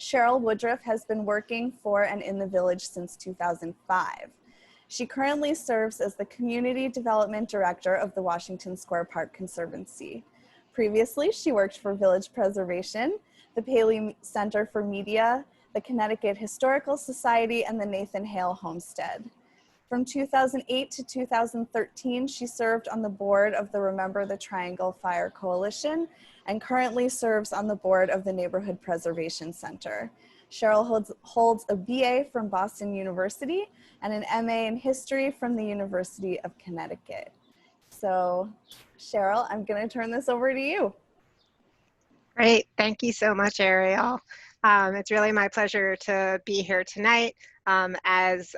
Sheryl Woodruff has been working for and in the village since 2005. She currently serves as the Community Development Director of the Washington Square Park Conservancy. Previously, she worked for Village Preservation, the Paley Center for Media, the Connecticut Historical Society, and the Nathan Hale Homestead. From 2008 to 2013, she served on the board of the Remember the Triangle Fire Coalition and currently serves on the board of the Neighborhood Preservation Center. Sheryl holds a BA from Boston University and an MA in History from the University of Connecticut. So, Sheryl, I'm going to turn this over to you. Great. Thank you so much, Ariel. It's really my pleasure to be here tonight. As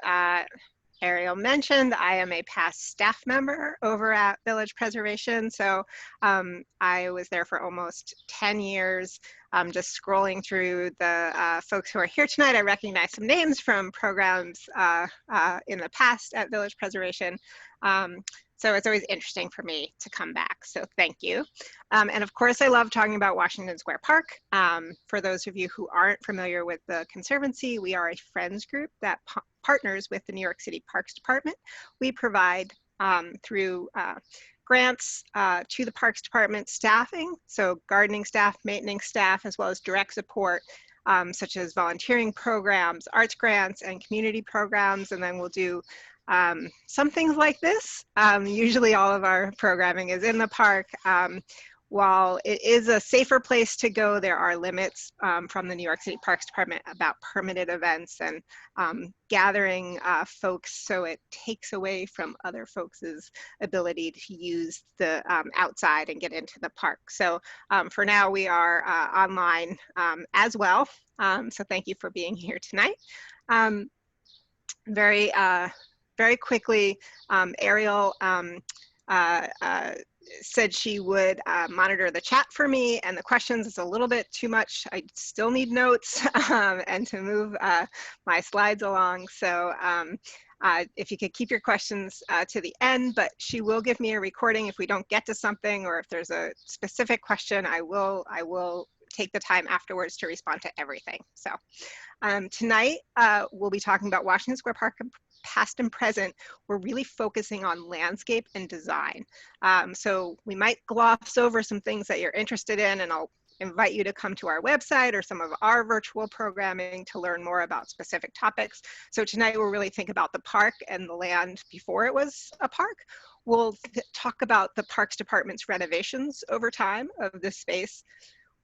Ariel mentioned, I am a past staff member over at Village Preservation. So I was there for almost 10 years. Just scrolling through the folks who are here tonight, I recognize some names from programs in the past at Village Preservation. So it's always interesting for me to come back, so thank you. And of course, I love talking about Washington Square Park. For those of you who aren't familiar with the Conservancy, we are a friends group that partners with the New York City Parks Department. We provide through grants to the Parks Department staffing, so gardening staff, maintenance staff, as well as direct support, such as volunteering programs, arts grants, and community programs, and then we'll do some things like this. Usually all of our programming is in the park. While it is a safer place to go, there are limits from the New York City Parks Department about permitted events and gathering folks, so it takes away from other folks' ability to use the outside and get into the park. So for now, we are online as well. So thank you for being here tonight. Very quickly, Ariel said she would monitor the chat for me, and the questions is a little bit too much. I still need notes and to move my slides along. So if you could keep your questions to the end, but she will give me a recording if we don't get to something, or if there's a specific question, I will take the time afterwards to respond to everything. So tonight we'll be talking about Washington Square Park past and present. We're really focusing on landscape and design. So we might gloss over some things that you're interested in, and I'll invite you to come to our website or some of our virtual programming to learn more about specific topics. So tonight we'll really think about the park and the land before it was a park. We'll talk about the Parks Department's renovations over time of this space.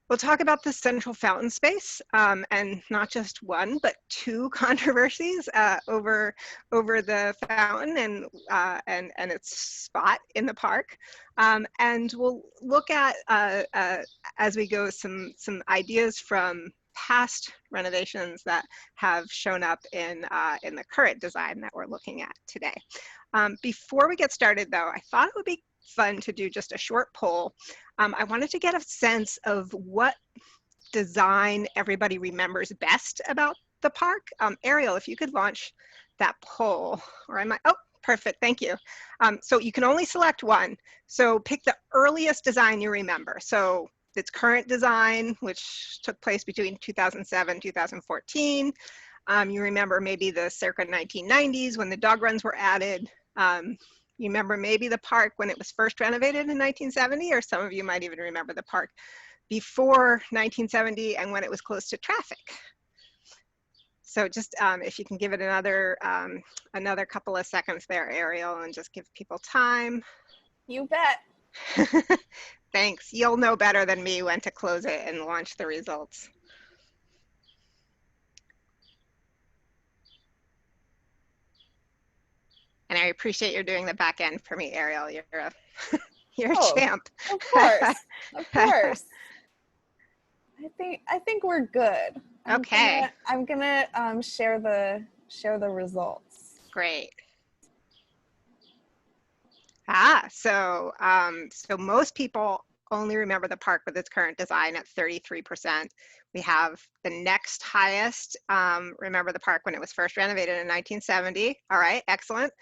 We'll talk about the central fountain space, and not just one, but two controversies over the fountain and its spot in the park. And we'll look at, as we go, some ideas from past renovations that have shown up in the current design that we're looking at today. Before we get started, though, I thought it would be fun to do just a short poll. I wanted to get a sense of what design everybody remembers best about the park. Ariel, if you could launch that poll, or I might, oh, perfect, thank you. So you can only select one. So pick the earliest design you remember. So its current design, which took place between 2007, 2014. You remember maybe the circa 1990s when the dog runs were added. You remember maybe the park when it was first renovated in 1970, or some of you might even remember the park before 1970 and when it was close to traffic. So just if you can give it another couple of seconds there, Ariel, and just give people time. You bet. Thanks. You'll know better than me when to close it and launch the results. And I appreciate you're doing the back end for me, Ariel. You're a champ. Of course, of course. I think we're good. Okay. I'm gonna share the results. Great. So most people only remember the park with its current design at 33%. We have the next highest, remember the park when it was first renovated in 1970. All right, excellent.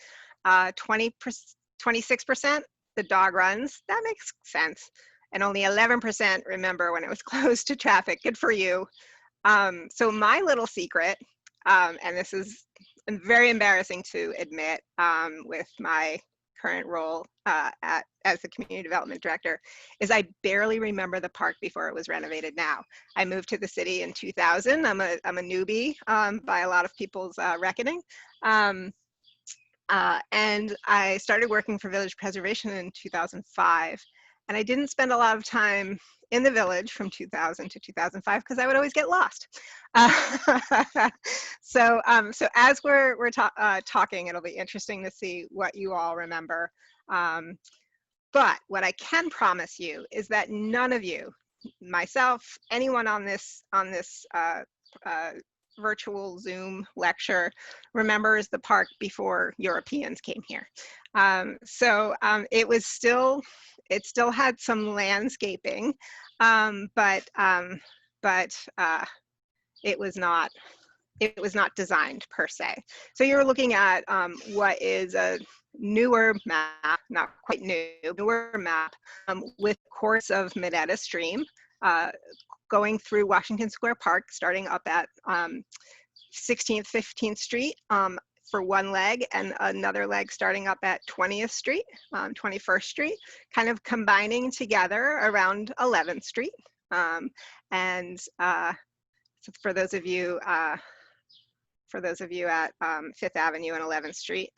26%, the dog runs. That makes sense. And only 11% remember when it was close to traffic. Good for you. So my little secret, and this is very embarrassing to admit with my current role as the community development director, is I barely remember the park before it was renovated now. I moved to the city in 2000. I'm a newbie by a lot of people's reckoning. And I started working for Village Preservation in 2005. And I didn't spend a lot of time in the village from 2000 to 2005 because I would always get lost. So as we're talking, it'll be interesting to see what you all remember. But what I can promise you is that none of you, myself, anyone on this virtual Zoom lecture, remembers the park before Europeans came here. It still had some landscaping, but it was not designed per se. So you're looking at what is a newer map, not quite new, newer map with course of Minetta Stream going through Washington Square Park, starting up at 16th, 15th Street for one leg, and another leg starting up at 20th Street, 21st Street, kind of combining together around 11th Street. So for those of you at Fifth Avenue and 11th Street,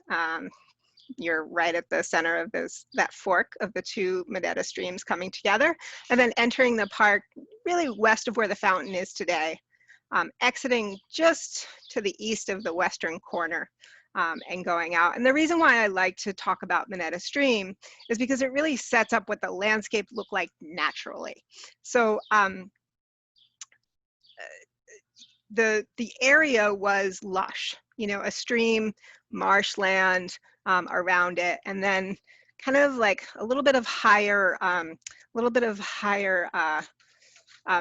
you're right at the center of that fork of the two Minetta streams coming together, and then entering the park really west of where the fountain is today, exiting just to the east of the western corner and going out. And the reason why I like to talk about Minetta Stream is because it really sets up what the landscape looked like naturally. So the area was lush, you know, a stream, marshland around it, and then kind of like a little bit of higher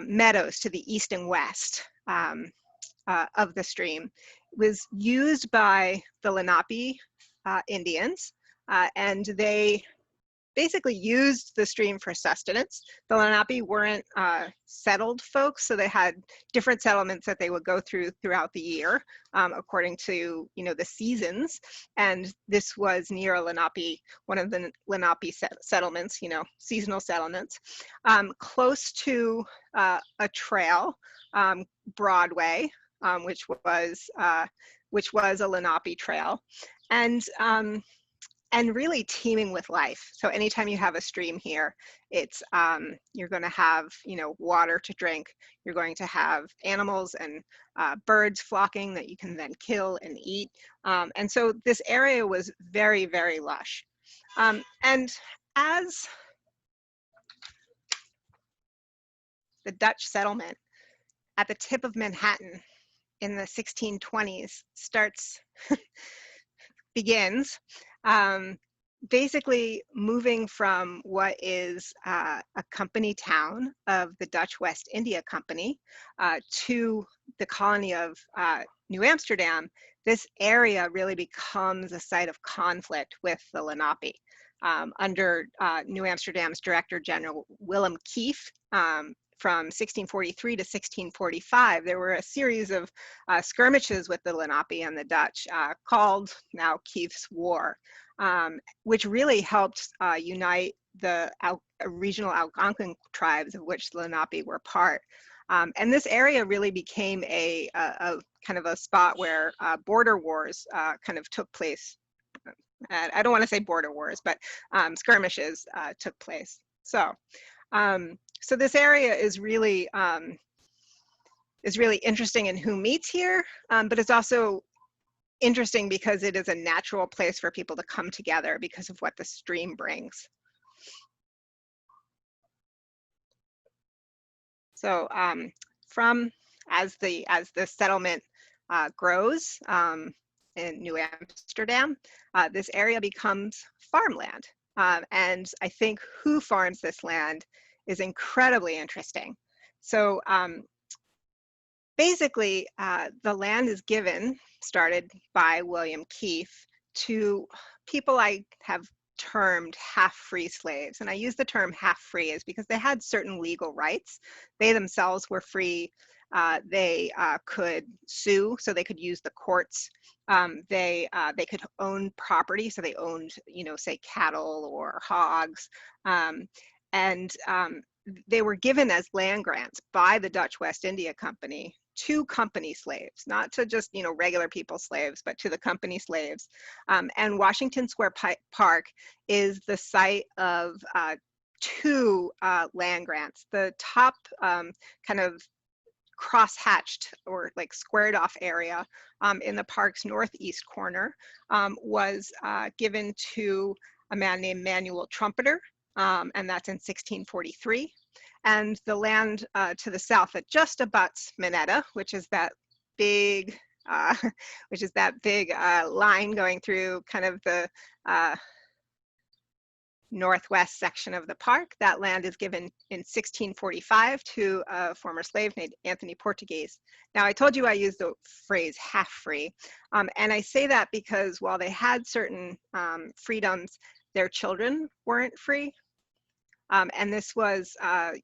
meadows to the east and west of the stream. It was used by the Lenape Indians, and they basically used the stream for sustenance. The Lenape weren't settled folks, so they had different settlements that they would go through throughout the year, according to, you know, the seasons. And this was near a Lenape, one of the Lenape settlements, you know, seasonal settlements, close to a trail, Broadway, which was a Lenape trail, and really teeming with life. So anytime you have a stream here, it's you're going to have, you know, water to drink. You're going to have animals and birds flocking that you can then kill and eat. And so this area was very, very lush. And as the Dutch settlement at the tip of Manhattan in the 1620s begins, basically moving from what is a company town of the Dutch West India Company to the colony of New Amsterdam, this area really becomes a site of conflict with the Lenape. Under New Amsterdam's Director General Willem Kieft, from 1643 to 1645, there were a series of skirmishes with the Lenape and the Dutch called now Kieft's War, which really helped unite the regional Algonquin tribes of which the Lenape were part. And this area really became a kind of a spot where border wars kind of took place. I don't want to say border wars, but skirmishes took place. So this area is really interesting in who meets here, but it's also interesting because it is a natural place for people to come together because of what the stream brings. So as the settlement grows in New Amsterdam, this area becomes farmland. And I think who farms this land is incredibly interesting. So basically, the land is started by William Kieft, to people I have termed half-free slaves. And I use the term half-free is because they had certain legal rights. They themselves were free they could sue, so they could use the courts. They could own property, so they owned, you know, say cattle or hogs, and they were given as land grants by the Dutch West India Company to company slaves, not to just, you know, regular people slaves, but to the company slaves. And Washington Square Park is the site of two land grants. The top kind of cross-hatched or like squared off area in the park's northeast corner was given to a man named Manuel Trumpeter, and that's in 1643. And the land to the south that just abuts Minetta, which is that big line going through kind of the northwest section of the park. That land is given in 1645 to a former slave named Anthony Portuguese. Now, I told you I used the phrase half free, and I say that because while they had certain freedoms, their children weren't free. And this was,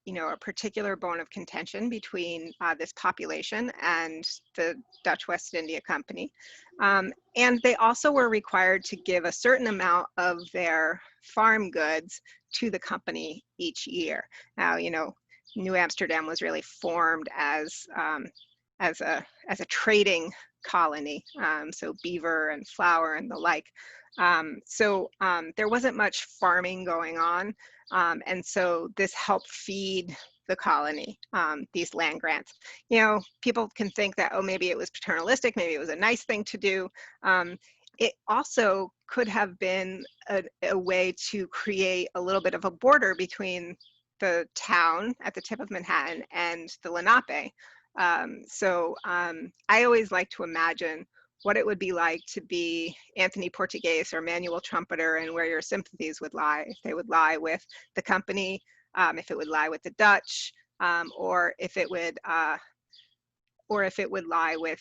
you know, a particular bone of contention between this population and the Dutch West India Company. And they also were required to give a certain amount of their farm goods to the company each year. Now, you know, New Amsterdam was really formed as a trading colony, so beaver and flour and the like. So there wasn't much farming going on. And so this helped feed the colony, these land grants. You know, people can think that, oh, maybe it was paternalistic, maybe it was a nice thing to do. It also could have been a way to create a little bit of a border between the town at the tip of Manhattan and the Lenape. So I always like to imagine what it would be like to be Anthony Portuguese or Manuel Trumpeter, and where your sympathies would lie. If they would lie with the company, if it would lie with the Dutch, or if it would lie with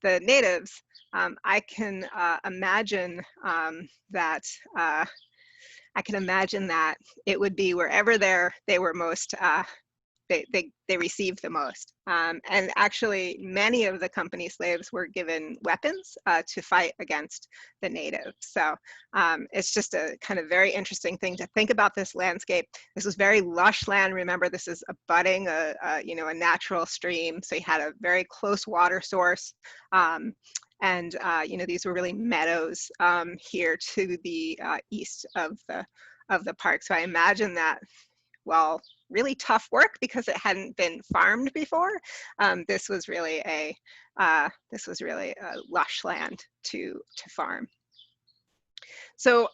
the natives. I can imagine that. I can imagine that it would be wherever they were most. They received the most. And actually, many of the company slaves were given weapons to fight against the natives. So it's just a kind of very interesting thing to think about this landscape. This was very lush land. Remember, this is abutting you know, a natural stream. So you had a very close water source. And you know, these were really meadows here to the east of the park. So I imagine that, well, really tough work because it hadn't been farmed before. This was really a lush land to farm. So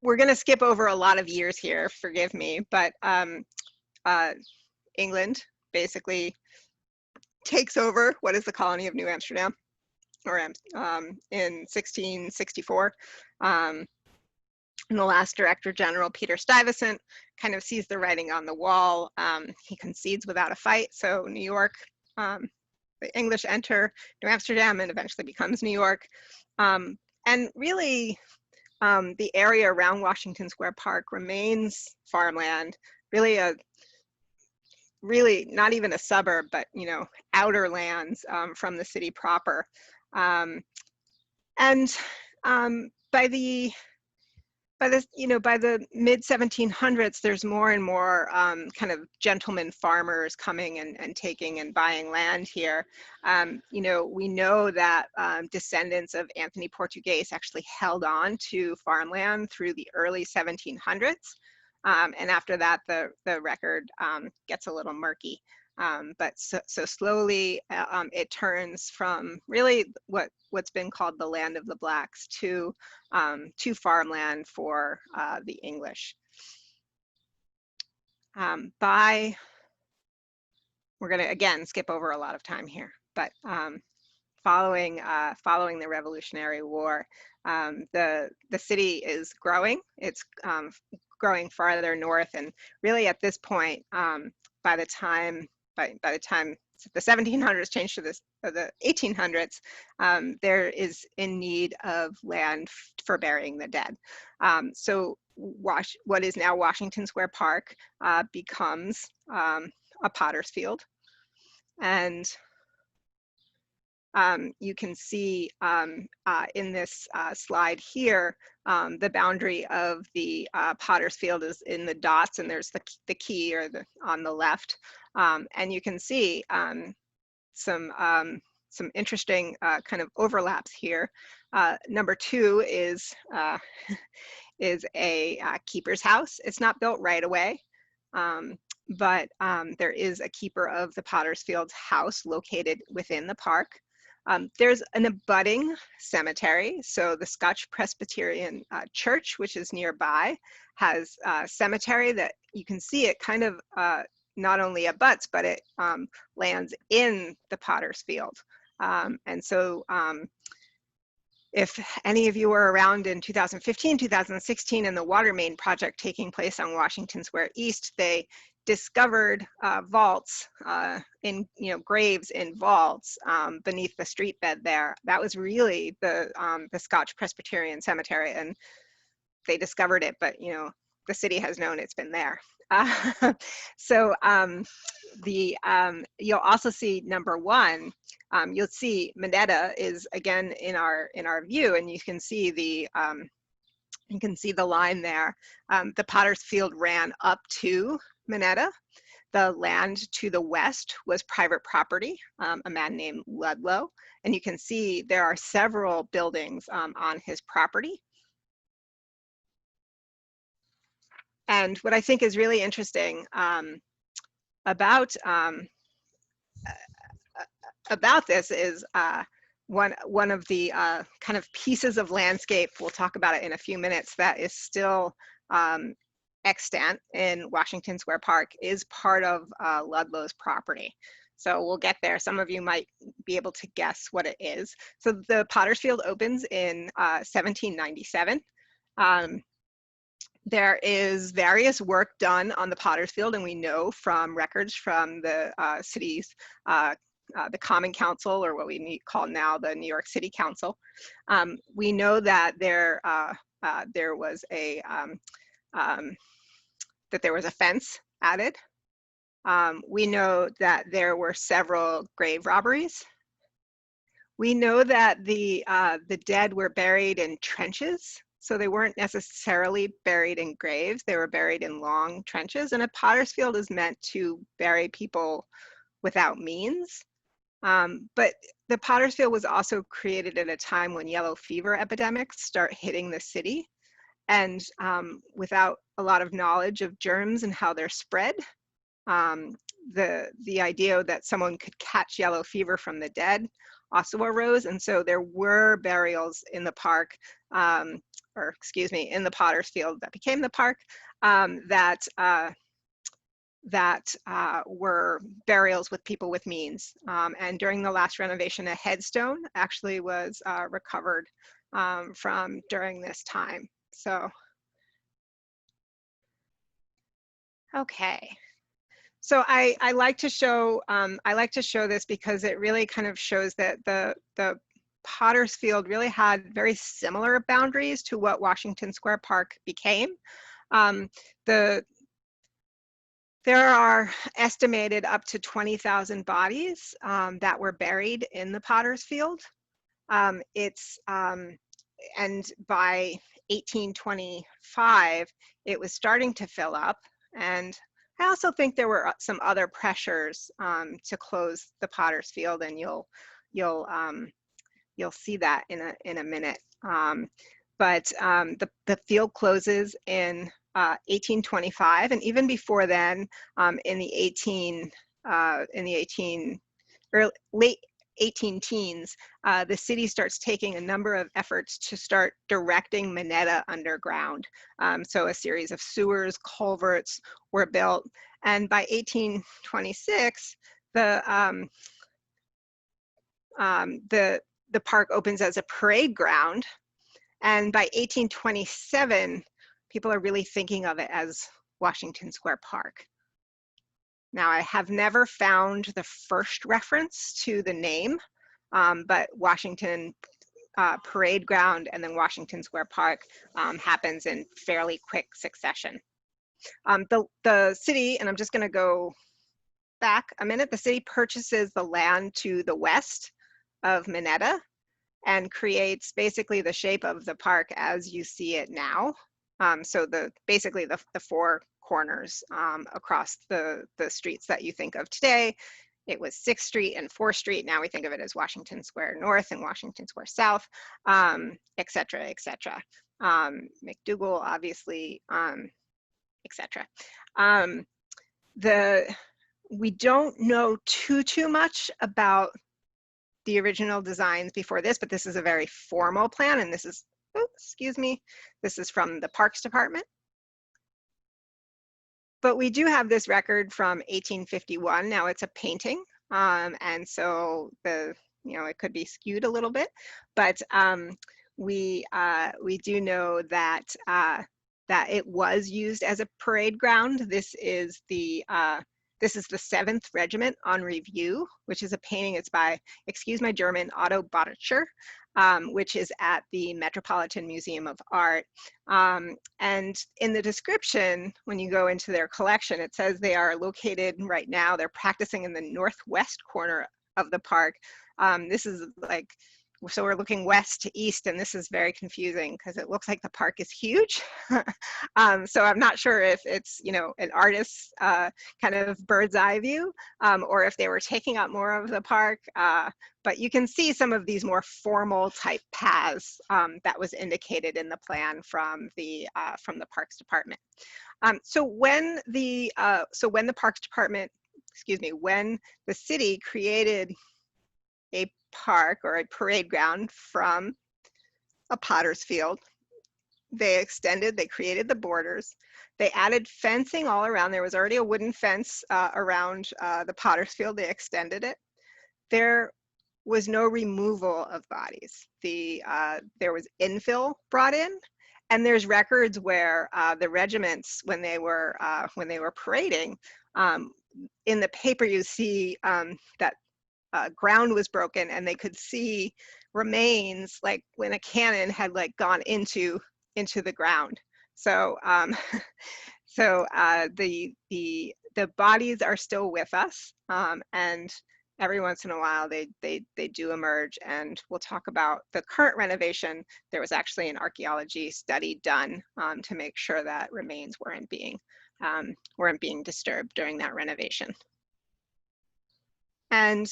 we're going to skip over a lot of years here, forgive me, but England basically takes over what is the colony of New Amsterdam, or in 1664. And the last Director General, Peter Stuyvesant, kind of sees the writing on the wall. He concedes without a fight. So New York, the English enter New Amsterdam and eventually becomes New York. And really, the area around Washington Square Park remains farmland, really not even a suburb, but, you know, outer lands from the city proper. And by the mid 1700s, there's more and more kind of gentleman farmers coming and taking and buying land here. You know, we know that descendants of Anthony Portuguese actually held on to farmland through the early 1700s. And after that, the record gets a little murky. But so slowly it turns from really what's been called the land of the blacks to farmland for the English. We're going to again skip over a lot of time here, but following the Revolutionary War, the city is growing. It's growing farther north, and really at this point, by the time the 1700s changed to the 1800s, there is in need of land for burying the dead. So what is now Washington Square Park becomes a potter's field. And you can see in this slide here, the boundary of the Potter's Field is in the dots, and there's the key or on the left. And you can see some interesting kind of overlaps here. Number 2 is a keeper's house. It's not built right away, but there is a keeper of the Potter's Field house located within the park. There's an abutting cemetery. So the Scotch Presbyterian Church, which is nearby, has a cemetery that you can see it kind of not only abuts, but it lands in the Potter's Field. And so if any of you were around in 2015, 2016, and the water main project taking place on Washington Square East, they discovered vaults in, graves in vaults beneath the street bed there. That was really the Scotch Presbyterian Cemetery, and they discovered it, but the city has known it's been there. So you'll also see number 1. You'll see Minetta is again in our view, and you can see the line there. The Potter's Field ran up to Minetta. The land to the west was private property, a man named Ludlow, and you can see there are several buildings on his property. And what I think is really interesting about this is one of the kind of pieces of landscape, we'll talk about it in a few minutes, that is still extant in Washington Square Park is part of Ludlow's property. So we'll get there. Some of you might be able to guess what it is. So the Potter's Field opens in 1797. There is various work done on the Potter's Field, and we know from records from the city's, the Common Council, or what we call now the New York City Council. We know that there was a fence added. We know that there were several grave robberies. We know that the dead were buried in trenches. So they weren't necessarily buried in graves, they were buried in long trenches. And a Potter's Field is meant to bury people without means. But the Potter's Field was also created at a time when yellow fever epidemics start hitting the city. And without a lot of knowledge of germs and how they're spread, the idea that someone could catch yellow fever from the dead also arose. And so there were burials in the park, in the Potter's Field that became the park, that were burials with people with means. And during the last renovation, a headstone actually was recovered from during this time. So, okay. So I like to show this because it really kind of shows that the Potter's Field really had very similar boundaries to what Washington Square Park became. There are estimated up to 20,000 bodies that were buried in the Potter's Field. And by 1825, it was starting to fill up. And I also think there were some other pressures to close the Potter's Field, and you'll see that in a minute. But the field closes in 1825, and even before then, in the late 18 teens, the city starts taking a number of efforts to start directing Minetta underground. So a series of sewers, culverts were built, and by 1826, the park opens as a parade ground, and by 1827, people are really thinking of it as Washington Square Park. Now, I have never found the first reference to the name, but Washington Parade Ground and then Washington Square Park happens in fairly quick succession. The city, and I'm just going to go back a minute. The city purchases the land to the west of Minetta and creates basically the shape of the park as you see it now. So basically the four corners across the streets that you think of today. It was 6th Street and 4th Street. Now we think of it as Washington Square North and Washington Square South, et cetera, et cetera. McDougal, obviously, et cetera. We don't know too much about the original designs before this, but this is a very formal plan, and this is, oh, excuse me, this is from the Parks Department. But we do have this record from 1851. Now it's a painting, and so it could be skewed a little bit, but we do know that that it was used as a parade ground. This is the 7th Regiment on Review, which is a painting. It's by, excuse my German, Otto Bottcher, which is at the Metropolitan Museum of Art. And in the description, when you go into their collection, it says they are located right now, they're practicing in the northwest corner of the park. This is like, so we're looking west to east, and this is very confusing because it looks like the park is huge. So I'm not sure if it's, an artist's kind of bird's eye view, or if they were taking up more of the park. But you can see some of these more formal type paths that was indicated in the plan from the Parks Department. So when the Parks Department, when the city created a park or a parade ground from a potter's field, they created the borders, they added fencing all around. There was already a wooden fence around the potter's field. They extended it. There was no removal of bodies. There was infill brought in, and there's records where the regiments, when they were parading, in the paper you see that ground was broken, and they could see remains like when a cannon had like gone into the ground. So the bodies are still with us, and every once in a while they do emerge. And we'll talk about the current renovation. There was actually an archaeology study done to make sure that remains weren't being disturbed during that renovation. And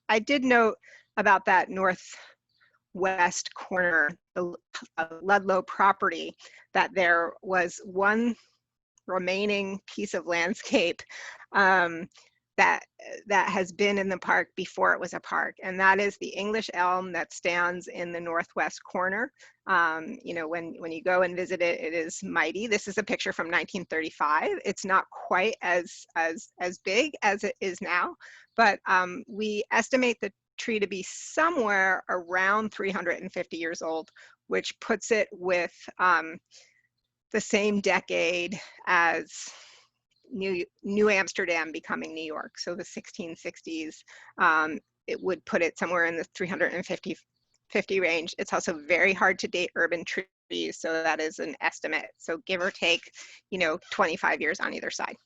I did note about that northwest corner, the Ludlow property, that there was one remaining piece of landscape that has been in the park before it was a park, and that is the English elm that stands in the northwest corner. When you go and visit it, it is mighty. This is a picture from 1935. It's not quite as big as it is now, but we estimate the tree to be somewhere around 350 years old, which puts it with the same decade as New Amsterdam becoming New York, so the 1660s. It would put it somewhere in the 350 range. It's also very hard to date urban trees, so that is an estimate. So give or take, 25 years on either side.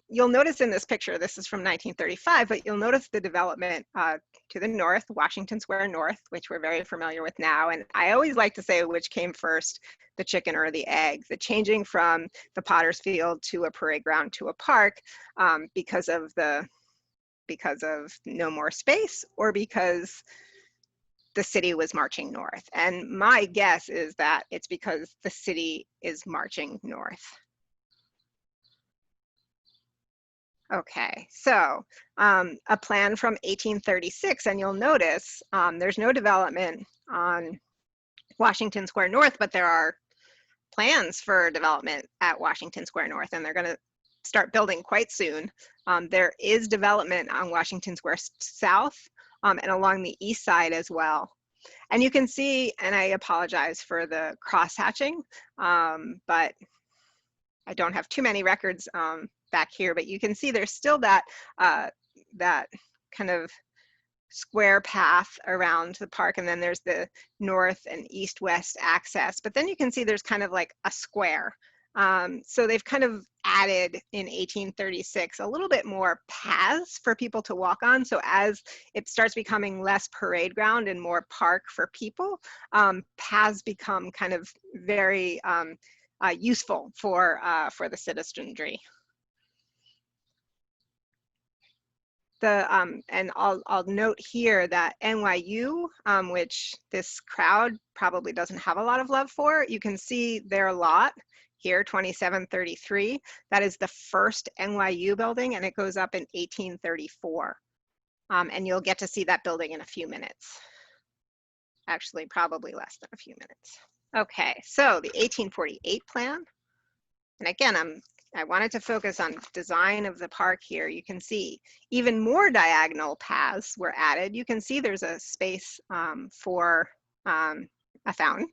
You'll notice in this picture, this is from 1935, but you'll notice the development to the north, Washington Square North, which we're very familiar with now. And I always like to say which came first, the chicken or the egg, the changing from the potter's field to a parade ground to a park because of no more space, or because the city was marching north. And my guess is that it's because the city is marching north. Okay, so a plan from 1836, and you'll notice there's no development on Washington Square North, but there are plans for development at Washington Square North, and they're going to start building quite soon. There is development on Washington Square South and along the east side as well. And you can see, and I apologize for the cross-hatching, but I don't have too many records back here, but you can see there's still that kind of square path around the park, and then there's the north and east-west access, but then you can see there's kind of like a square. So they've kind of added in 1836 a little bit more paths for people to walk on. So as it starts becoming less parade ground and more park for people, paths become kind of very useful for the citizenry. And I'll note here that NYU, which this crowd probably doesn't have a lot of love for, you can see their lot here, 2733. That is the first NYU building, and it goes up in 1834. And you'll get to see that building in a few minutes. Actually, probably less than a few minutes. Okay, so the 1848 plan. And again, I wanted to focus on design of the park here. You can see even more diagonal paths were added. You can see there's a space for a fountain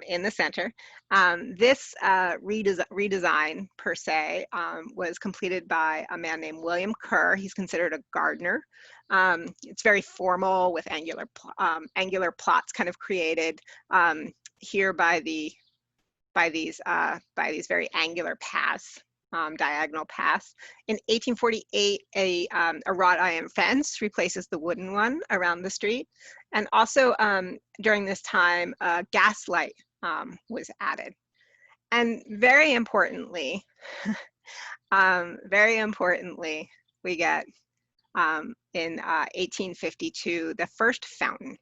in the center. This redesign per se was completed by a man named William Kerr. He's considered a gardener. It's very formal with angular plots kind of created here by these very angular paths, diagonal paths. In 1848, a wrought iron fence replaces the wooden one around the street. And also during this time, gas light was added. And very importantly, we get in 1852, the first fountain.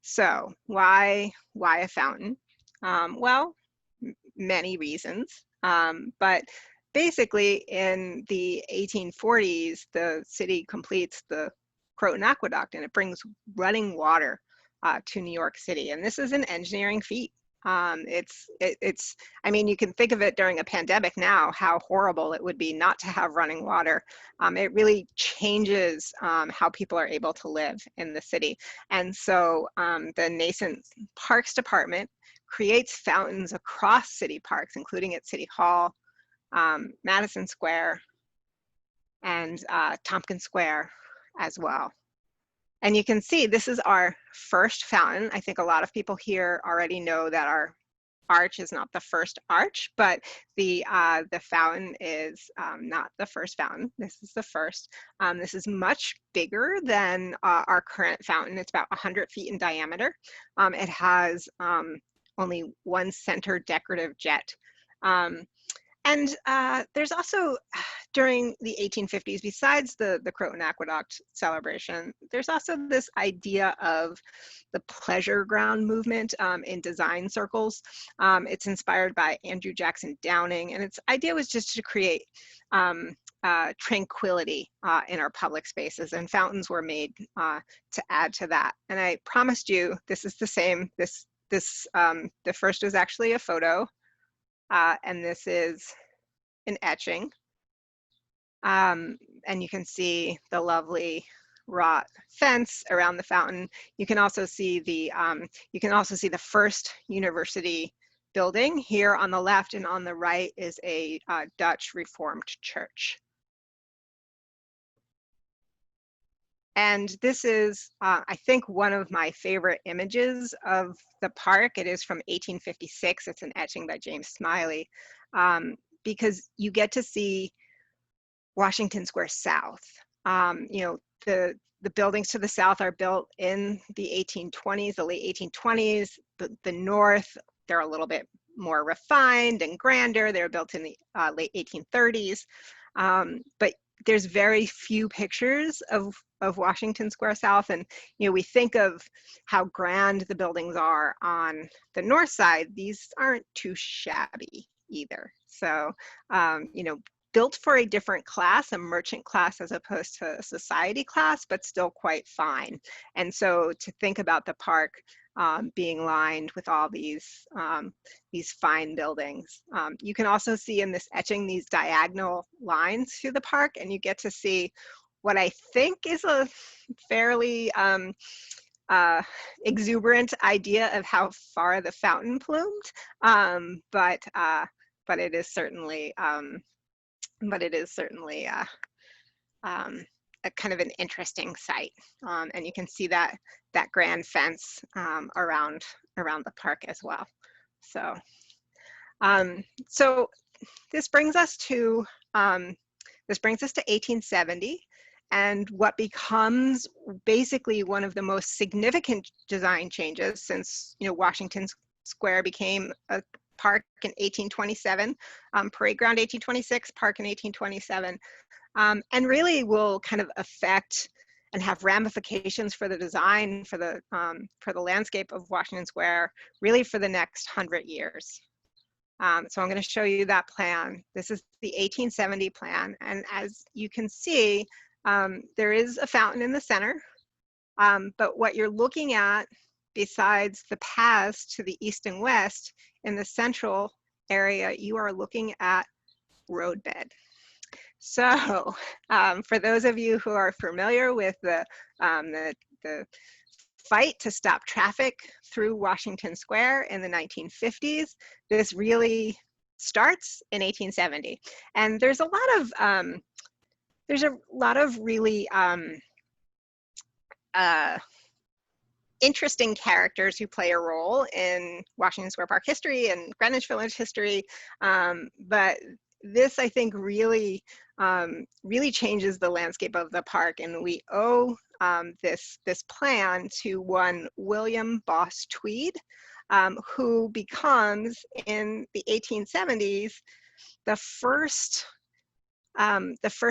So why a fountain? Well, many reasons, but basically in the 1840s, the city completes the Croton Aqueduct and it brings running water to New York City. And this is an engineering feat. I mean, you can think of it during a pandemic now, how horrible it would be not to have running water. It really changes how people are able to live in the city. And so the nascent Parks Department creates fountains across city parks, including at City Hall, Madison Square, and Tompkins Square as well. And you can see this is our first fountain. I think a lot of people here already know that our arch is not the first arch, but the fountain is not the first fountain. This is the first. This is much bigger than our current fountain. It's about 100 feet in diameter. It has only one center decorative jet. And there's also, during the 1850s, besides the Croton Aqueduct celebration, there's also this idea of the pleasure ground movement in design circles. It's inspired by Andrew Jackson Downing, and its idea was just to create tranquility in our public spaces, and fountains were made to add to that. And I promised you, this is the same. The first is actually a photo. And this is an etching. And you can see the lovely wrought fence around the fountain. You can also see the first university building here on the left, and on the right is a Dutch Reformed church. And this is, I think, one of my favorite images of the park. It is from 1856. It's an etching by James Smiley, because you get to see Washington Square South. You know, the buildings to the south are built in the 1820s, the late 1820s. The north, they're a little bit more refined and grander. They were built in the late 1830s. But there's very few pictures of Washington Square South, and you know, we think of how grand the buildings are on the north side. These aren't too shabby either. So you know, built for a different class, a merchant class as opposed to a society class, but still quite fine. And so to think about the park being lined with all these fine buildings. You can also see in this etching these diagonal lines through the park, and you get to see what I think is a fairly exuberant idea of how far the fountain plumed, but it is certainly a kind of an interesting sight, and you can see that grand fence around the park as well. So this brings us to 1870, and what becomes basically one of the most significant design changes since Washington Square became a park in 1827, parade ground 1826, park in 1827, and really will kind of affect and have ramifications for the design for the landscape of Washington Square really for the next 100 years. So I'm going to show you that plan. This is the 1870 plan, and as you can see, there is a fountain in the center, but what you're looking at besides the paths to the east and west in the central area, you are looking at roadbed. So for those of you who are familiar with the fight to stop traffic through Washington Square in the 1950s, this really starts in 1870. And there's a lot of really interesting characters who play a role in Washington Square Park history and Greenwich Village history, but this, I think, really changes the landscape of the park, and we owe this plan to one William Boss Tweed, who becomes in the 1870s the first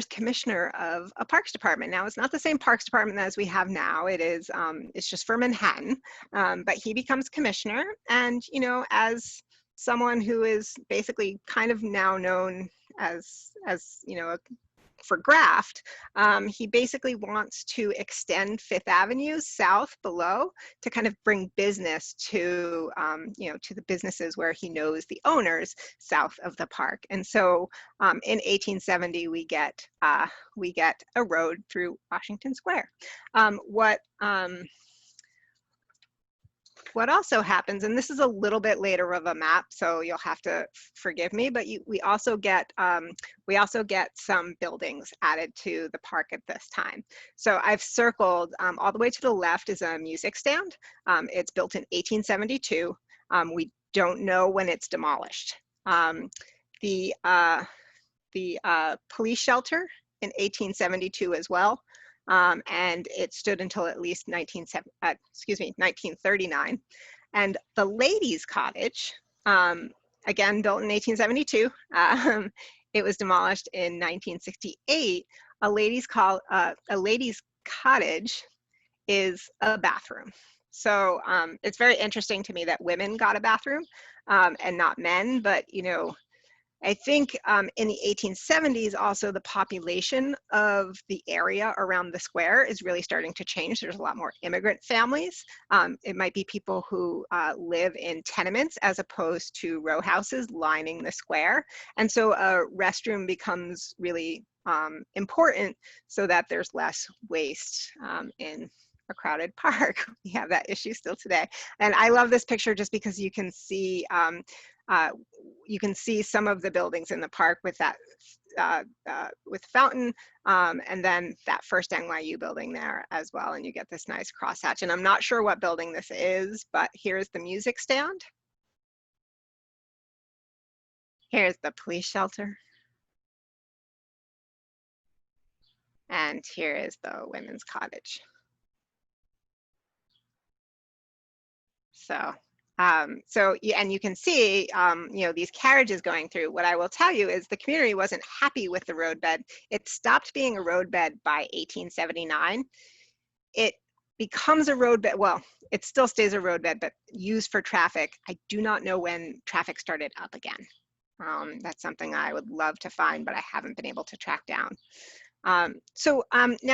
commissioner of a parks department. Now, it's not the same parks department as we have now. It is, it's just for Manhattan, but he becomes commissioner, and as someone who is basically kind of now known as for graft, he basically wants to extend Fifth Avenue south below to kind of bring business to to the businesses where he knows the owners south of the park. And so in 1870 we get a road through Washington Square. What also happens, and this is a little bit later of a map, so you'll have to forgive me, but we also get some buildings added to the park at this time. So I've circled all the way to the left is a music stand. It's built in 1872. We don't know when it's demolished. The police shelter in 1872 as well. And it stood until at least 1939. And the ladies' cottage, again, built in 1872, it was demolished in 1968. A ladies' cottage is a bathroom. So it's very interesting to me that women got a bathroom and not men, but I think in the 1870s, also the population of the area around the square is really starting to change. There's a lot more immigrant families. It might be people who live in tenements as opposed to row houses lining the square. And so a restroom becomes really important so that there's less waste in a crowded park. We have that issue still today. And I love this picture just because you can see some of the buildings in the park with that with fountain, and then that first NYU building there as well, and you get this nice crosshatch. And I'm not sure what building this is, but here's the music stand. Here's the police shelter. And here is the women's cottage. So and you can see, these carriages going through. What I will tell you is the community wasn't happy with the roadbed. It stopped being a roadbed by 1879. It becomes a roadbed. Well, it still stays a roadbed, but used for traffic. I do not know when traffic started up again. That's something I would love to find, but I haven't been able to track down. Now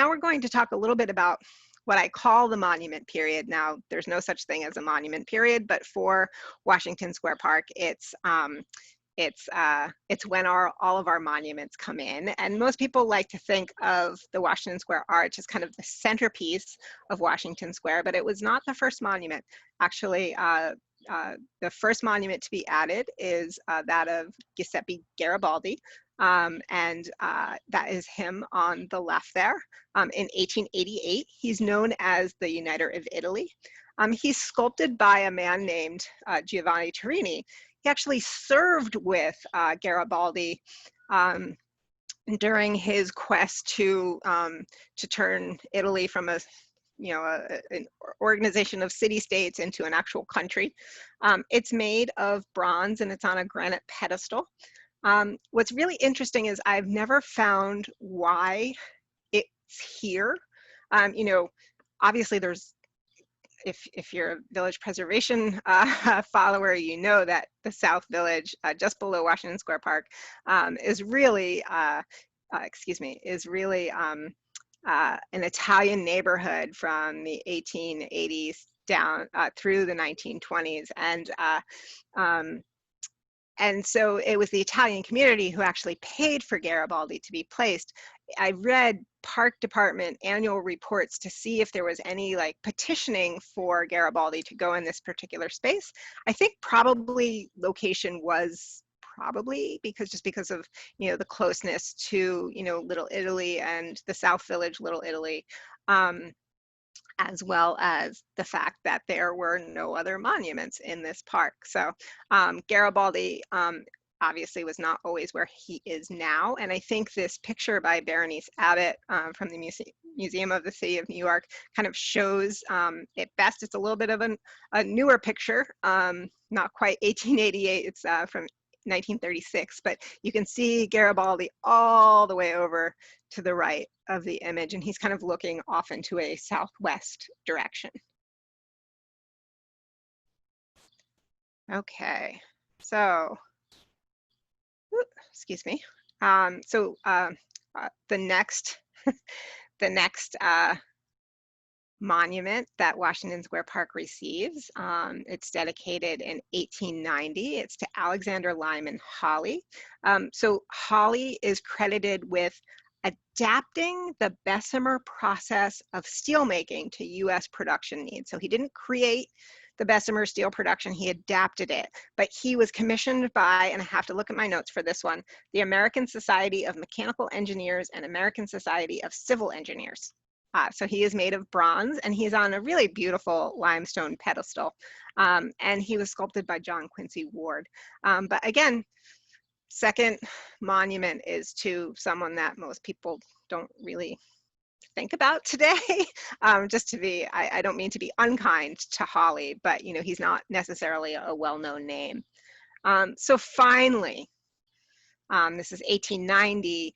we're going to talk a little bit about what I call the monument period. Now, there's no such thing as a monument period, but for Washington Square Park, it's when all of our monuments come in. And most people like to think of the Washington Square Arch as kind of the centerpiece of Washington Square, but it was not the first monument. Actually, the first monument to be added is that of Giuseppe Garibaldi. That is him on the left there. In 1888, he's known as the Uniter of Italy. He's sculpted by a man named Giovanni Turini. he actually served with Garibaldi during his quest to turn Italy from an organization of city-states into an actual country. It's made of bronze and it's on a granite pedestal. What's really interesting is I've never found why it's here. Obviously there's, if you're a village preservation follower, you know that the South Village, just below Washington Square Park, is really, an Italian neighborhood from the 1880s down through the 1920s. And so it was the Italian community who actually paid for Garibaldi to be placed. I read park department annual reports to see if there was any like petitioning for Garibaldi to go in this particular space. I think probably location was probably because of, the closeness to, Little Italy and the South Village, Little Italy, as well as the fact that there were no other monuments in this park. So Garibaldi obviously was not always where he is now. And I think this picture by Berenice Abbott from the Museum of the City of New York kind of shows it best. It's a little bit of a newer picture, not quite 1888, it's from 1936, but you can see Garibaldi all the way over to the right of the image, and he's kind of looking off into a southwest direction. Okay, so, excuse me. The next, the next monument that Washington Square Park receives, it's dedicated in 1890. It's to Alexander Lyman Hawley. So Hawley is credited with adapting the Bessemer process of steelmaking to US production needs. So he didn't create the Bessemer steel production, he adapted it, but he was commissioned by, and I have to look at my notes for this one, the American Society of Mechanical Engineers and American Society of Civil Engineers. So he is made of bronze, and he's on a really beautiful limestone pedestal. And he was sculpted by John Quincy Ward. But again, second monument is to someone that most people don't really think about today. Just to be, I don't mean to be unkind to Hawley, but he's not necessarily a well-known name. So finally, this is 1890,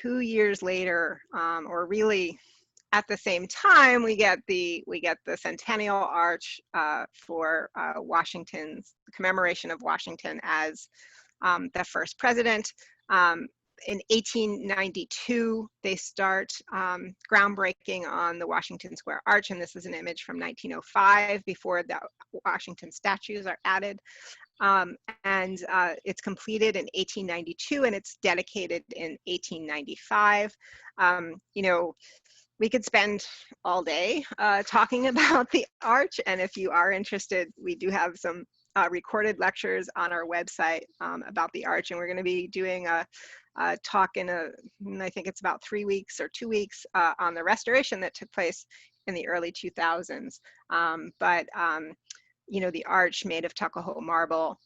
2 years later, or really at the same time, we get the Centennial Arch for Washington's commemoration of Washington as the first president. In 1892, they start groundbreaking on the Washington Square Arch, and this is an image from 1905 before the Washington statues are added. It's completed in 1892, and it's dedicated in 1895. We could spend all day talking about the arch, and if you are interested, we do have some recorded lectures on our website about the arch, and we're going to be doing a talk I think it's about 3 weeks or 2 weeks on the restoration that took place in the early 2000s. The arch made of Tuckahoe marble,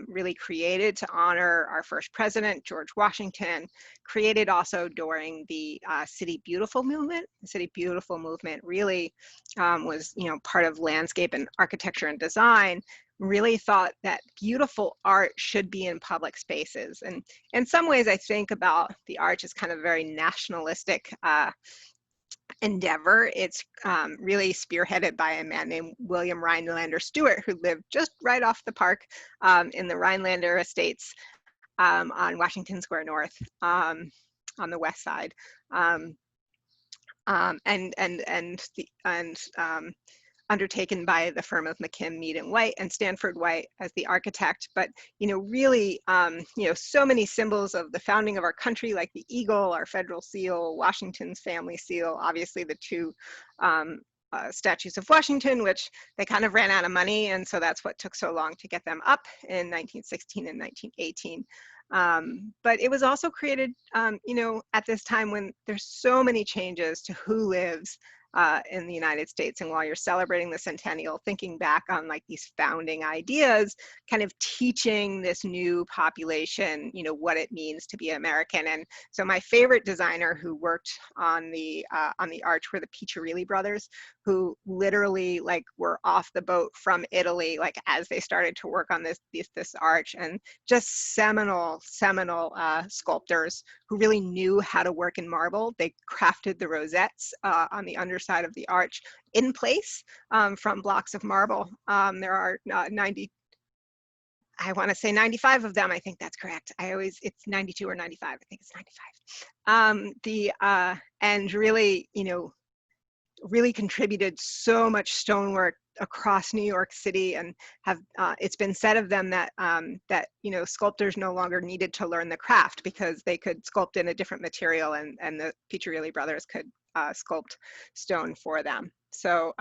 really created to honor our first president, George Washington, created also during the City Beautiful movement. The City Beautiful movement really was, part of landscape and architecture and design, really thought that beautiful art should be in public spaces. And in some ways, I think about the arch as kind of a very nationalistic endeavor. It's really spearheaded by a man named William Rhinelander Stewart, who lived just right off the park in the Rhinelander Estates on Washington Square North on the west side. Undertaken by the firm of McKim, Mead and White, and Stanford White as the architect. But really, so many symbols of the founding of our country, like the eagle, our federal seal, Washington's family seal, obviously the two statues of Washington, which they kind of ran out of money, and so that's what took so long to get them up in 1916 and 1918. But it was also created, at this time when there's so many changes to who lives in the United States. And while you're celebrating the centennial, thinking back on like these founding ideas, kind of teaching this new population, you know, what it means to be American. And so my favorite designer who worked on the arch were the Piccirilli brothers, who literally like were off the boat from Italy, like as they started to work on this arch, and just seminal sculptors who really knew how to work in marble. They crafted the rosettes on the underside of the arch in place from blocks of marble. There are 90, I want to say 95 of them. I think that's correct. It's 92 or 95. I think it's 95. And really, you know, really contributed so much stonework across New York City, and have it's been said of them that that, you know, sculptors no longer needed to learn the craft because they could sculpt in a different material, and the Piccirilli brothers could sculpt stone for them. So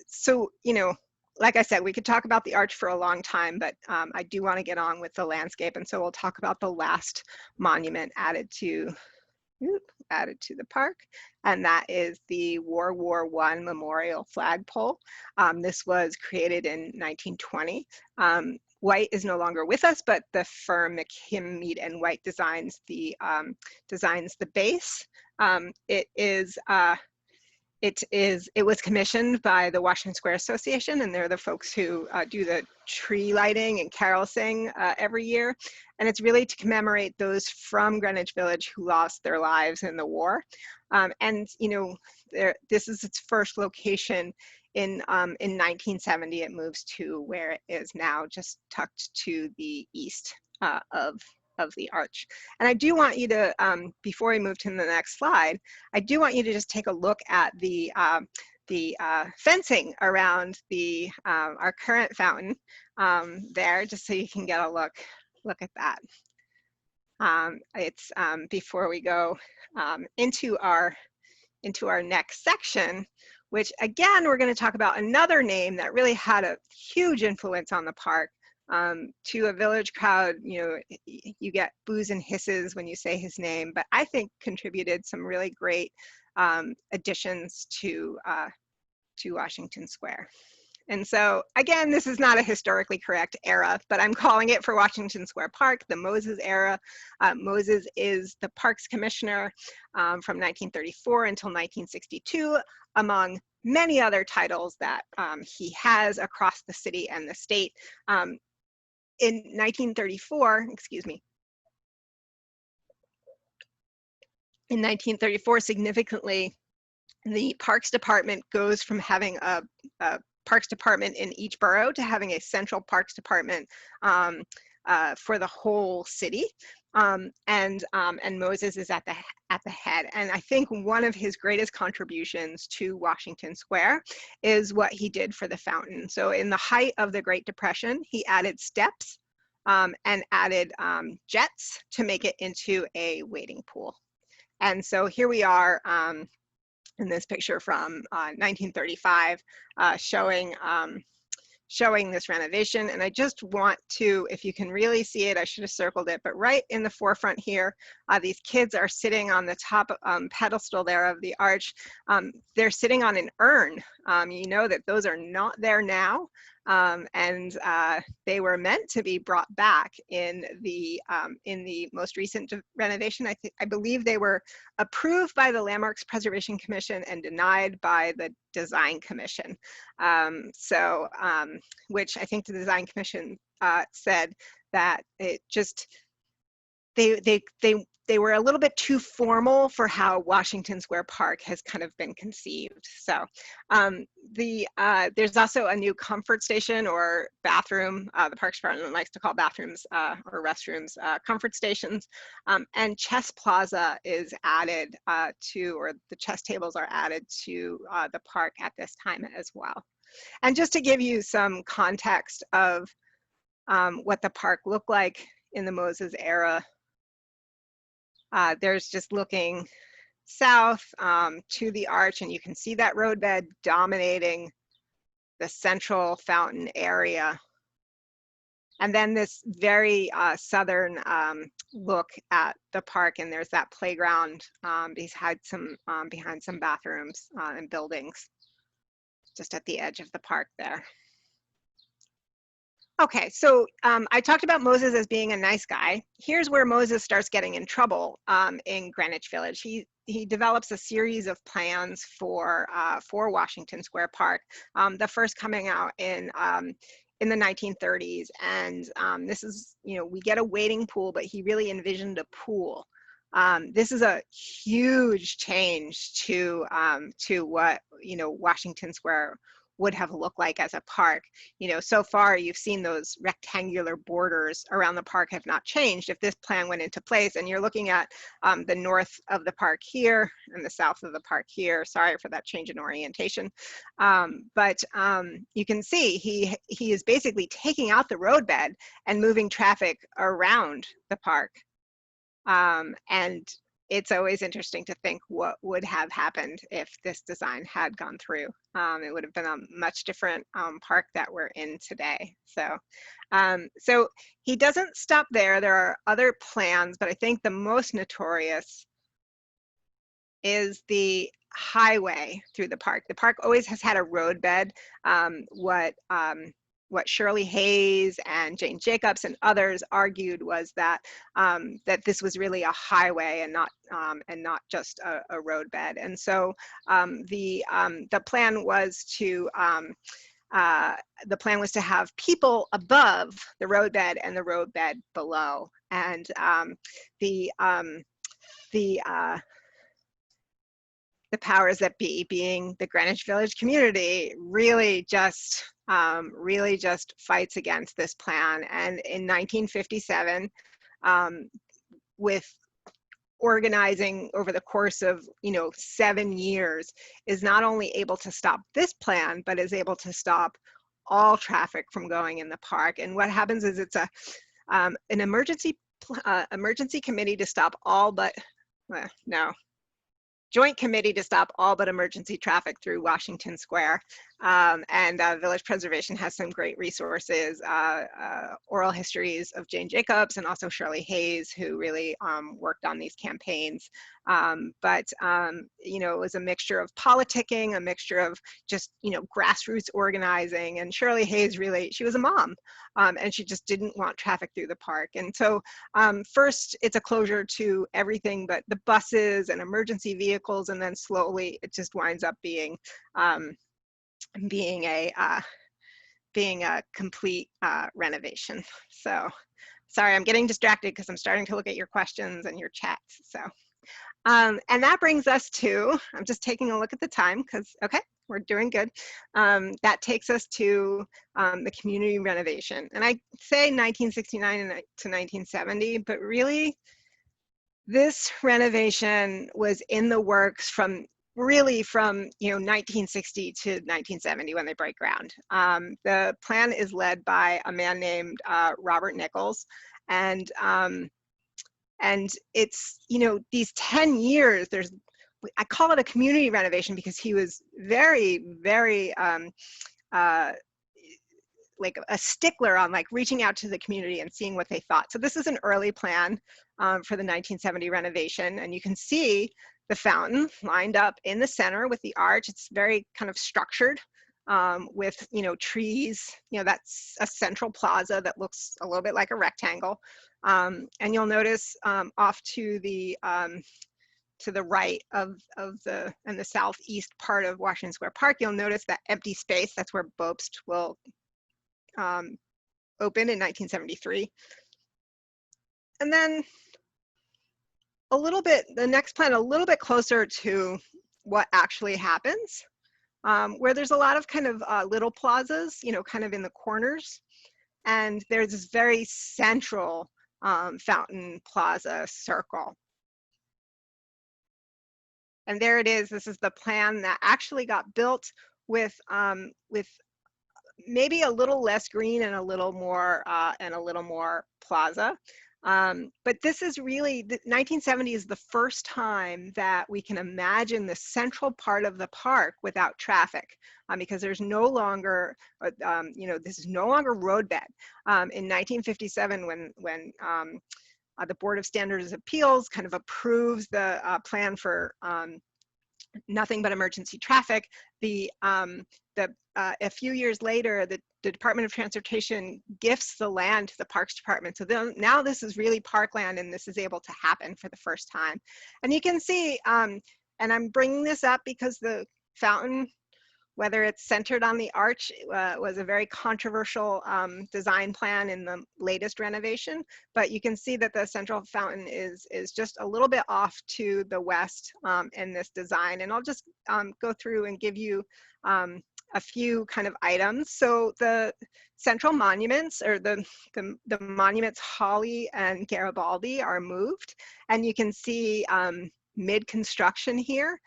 so, you know, like I said, we could talk about the arch for a long time, but I do want to get on with the landscape, and so we'll talk about the last monument added to the park, and that is the World War I Memorial flagpole. This was created in 1920. White is no longer with us, but the firm McKim, Mead and White designs the base. It was commissioned by the Washington Square Association, and they're the folks who do the tree lighting and carousing every year. And it's really to commemorate those from Greenwich Village who lost their lives in the war. And, you know, this is its first location. In 1970, it moves to where it is now, just tucked to the east of the arch. And I do want you to, before we move to the next slide, I do want you to just take a look at the fencing around our current fountain there, just so you can get a look at that. It's before we go into our next section, which again, we're going to talk about another name that really had a huge influence on the park. To a village crowd, you know, you get boos and hisses when you say his name, but I think contributed some really great additions to Washington Square. And so again, this is not a historically correct era, but I'm calling it for Washington Square Park, the Moses era. Moses is the Parks Commissioner from 1934 until 1962, among many other titles that he has across the city and the state. In 1934, in 1934, significantly, the Parks Department goes from having a Parks Department in each borough to having a central Parks Department for the whole city. And Moses is at the head. And I think one of his greatest contributions to Washington Square is what he did for the fountain. So in the height of the Great Depression, he added steps and added jets to make it into a wading pool. And so here we are in this picture from 1935, showing this renovation. And I just want to, if you can really see it, I should have circled it, but right in the forefront here, these kids are sitting on the top pedestal there of the arch. They're sitting on an urn. You know that those are not there now. And they were meant to be brought back in the most recent renovation. I believe they were approved by the Landmarks Preservation Commission and denied by the Design Commission. Which I think the Design Commission said that it just, they were a little bit too formal for how Washington Square Park has kind of been conceived. So there's also a new comfort station or bathroom. The Parks Department likes to call bathrooms or restrooms comfort stations. And Chess Plaza is added or the chess tables are added to the park at this time as well. And just to give you some context of what the park looked like in the Moses era, there's just looking south to the arch, and you can see that roadbed dominating the central fountain area. And then this very southern look at the park, and there's that playground behind some bathrooms and buildings just at the edge of the park there. Okay, so I talked about Moses as being a nice guy. Here's where Moses starts getting in trouble in Greenwich Village. He develops a series of plans for Washington Square Park. The first coming out in the 1930s, and this is, you know, we get a wading pool, but he really envisioned a pool. This is a huge change to what, you know, Washington Square would have looked like as a park. You know, so far you've seen those rectangular borders around the park have not changed. If this plan went into place, and you're looking at the north of the park here and the south of the park here, sorry for that change in orientation, but you can see he is basically taking out the roadbed and moving traffic around the park. And it's always interesting to think what would have happened if this design had gone through. It would have been a much different park that we're in today. So, so he doesn't stop there. There are other plans, but I think the most notorious is the highway through the park. The park always has had a roadbed. What Shirley Hayes and Jane Jacobs and others argued was that that this was really a highway and not just a roadbed. And so the plan was to have people above the roadbed and the roadbed below. And the powers that be, being the Greenwich Village community, really just fights against this plan. And in 1957, with organizing over the course of 7 years, is not only able to stop this plan, but is able to stop all traffic from going in the park. And what happens is it's an emergency committee to stop all but joint committee to stop all but emergency traffic through Washington Square. And Village Preservation has some great resources, oral histories of Jane Jacobs and also Shirley Hayes, who really worked on these campaigns. But it was a mixture of politicking, a mixture of just, grassroots organizing. And Shirley Hayes really, she was a mom, and she just didn't want traffic through the park. And so first it's a closure to everything but the buses and emergency vehicles, and then slowly it just winds up being a complete renovation. So sorry, I'm getting distracted because I'm starting to look at your questions and your chats. So and that brings us to, I'm just taking a look at the time because, okay, we're doing good. That takes us to the community renovation. And I say 1969 to 1970, but really this renovation was in the works from 1960 to 1970 when they break ground. The plan is led by a man named Robert Nichols, and it's these 10 years. I call it a community renovation because he was very, very like a stickler on reaching out to the community and seeing what they thought. So this is an early plan for the 1970 renovation, and you can see the fountain lined up in the center with the arch. It's very kind of structured with trees. That's a central plaza that looks a little bit like a rectangle. And you'll notice off to the right of the southeast part of Washington Square Park, you'll notice that empty space. That's where Bobst will open in 1973. And then the next plan a little bit closer to what actually happens, where there's a lot of kind of little plazas, kind of in the corners. And there's this very central fountain plaza circle. And there it is. This is the plan that actually got built with maybe a little less green and a little more plaza. But this is really, 1970 is the first time that we can imagine the central part of the park without traffic, because there's no longer, this is no longer roadbed. In 1957, when the Board of Standards Appeals kind of approves the plan for nothing but emergency traffic, a few years later, the Department of Transportation gifts the land to the Parks Department. So now this is really parkland, and this is able to happen for the first time. And you can see, and I'm bringing this up because the fountain, whether it's centered on the arch, was a very controversial design plan in the latest renovation. But you can see that the central fountain is just a little bit off to the west in this design. And I'll just go through and give you a few kind of items. So the central monuments, or the monuments Hawley and Garibaldi, are moved. And you can see mid-construction here.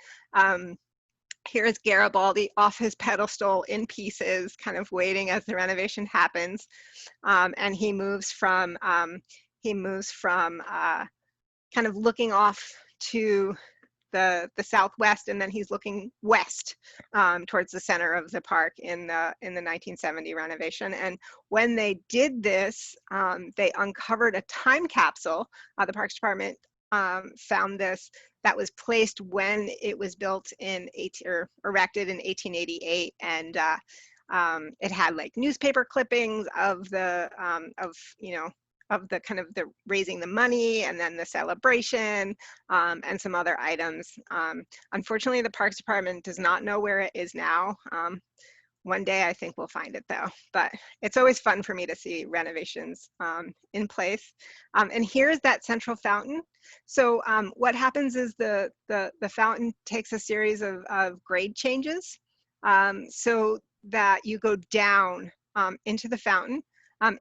Here's Garibaldi off his pedestal in pieces, kind of waiting as the renovation happens. And he moves from kind of looking off to the southwest, and then he's looking west towards the center of the park in the 1970 renovation. And when they did this, they uncovered a time capsule. The Parks Department found this, that was placed when it was built or erected in 1888, and it had like newspaper clippings of the kind of the raising the money, and then the celebration, and some other items. Unfortunately, the Parks Department does not know where it is now. One day I think we'll find it though, but it's always fun for me to see renovations in place. And here's that central fountain. So what happens is the fountain takes a series of grade changes, so that you go down into the fountain.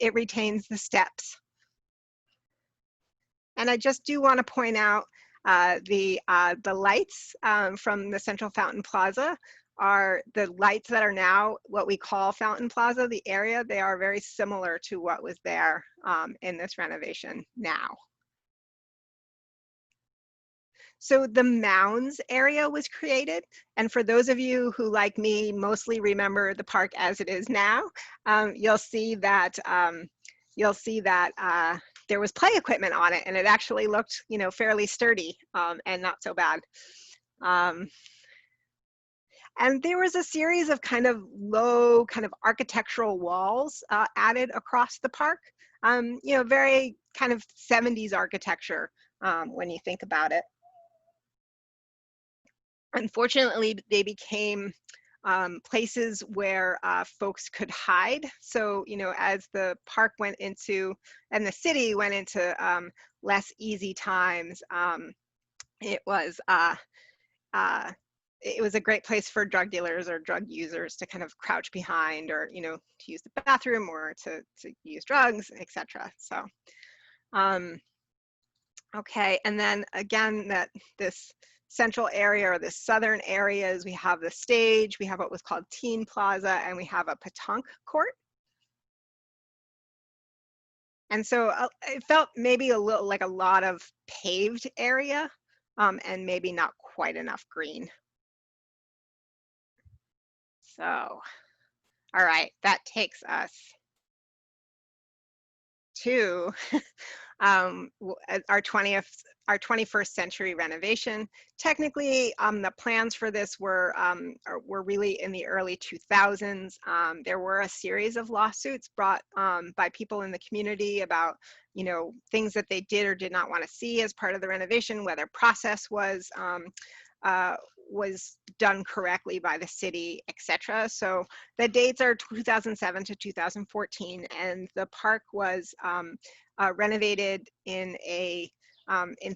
It retains the steps. And I just do want to point out the lights from the Central Fountain Plaza are the lights that are now what we call Fountain Plaza, the area. They are very similar to what was there in this renovation now. So the mounds area was created. And for those of you who, like me, mostly remember the park as it is now, you'll see that there was play equipment on it, and it actually looked, fairly sturdy and not so bad. And there was a series of kind of low kind of architectural walls added across the park. Very kind of 70s architecture when you think about it. Unfortunately, they became places where folks could hide. So, as the park went into, and the city went into less easy times, it was a great place for drug dealers or drug users to kind of crouch behind, or to use the bathroom, or to use drugs, etc. So okay, and then again, this central area, or the southern areas, we have the stage, we have what was called Teen Plaza, and we have a petanque court. And so it felt maybe a little like a lot of paved area, and maybe not quite enough green. So, all right, that takes us to our 21st century renovation. Technically, the plans for this were really in the early 2000s. There were a series of lawsuits brought by people in the community about, things that they did or did not want to see as part of the renovation, whether process was done correctly by the city, etc. So the dates are 2007 to 2014, and the park was renovated in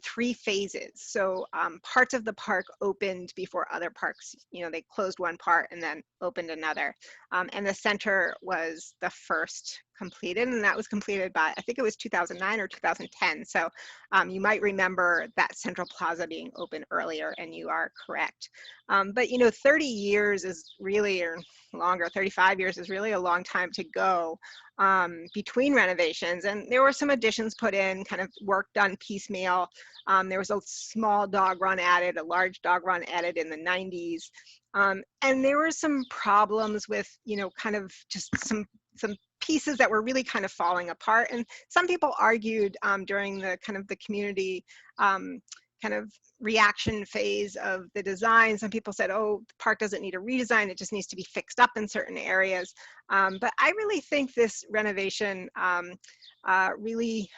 3 phases. So parts of the park opened before other parks, they closed one part and then opened another. And the center was the first completed, and that was completed by, I think it was 2009 or 2010. So you might remember that Central Plaza being open earlier, and you are correct. But 30 years is really, or longer, 35 years is really a long time to go between renovations. And there were some additions put in, kind of work done piecemeal. There was a small dog run added, a large dog run added in the 90s. And there were some problems with, kind of just some pieces that were really kind of falling apart. And some people argued during the kind of the community kind of reaction phase of the design. Some people said, oh, the park doesn't need a redesign, it just needs to be fixed up in certain areas. But I really think this renovation really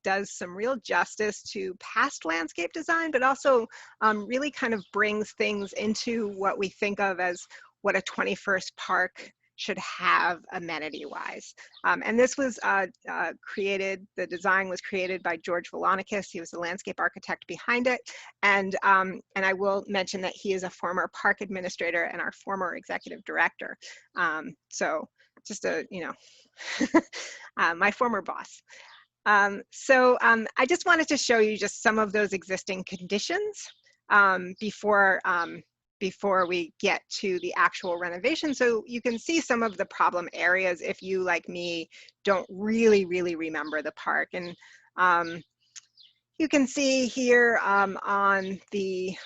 does some real justice to past landscape design, but also really kind of brings things into what we think of as what a 21st park should have amenity-wise. And this was created, the design was created by George Vilonikis. He was the landscape architect behind it. And I will mention that he is a former park administrator and our former executive director. So just my former boss. I just wanted to show you just some of those existing conditions before we get to the actual renovation. So you can see some of the problem areas if you, like me, don't really remember the park. And you can see here on the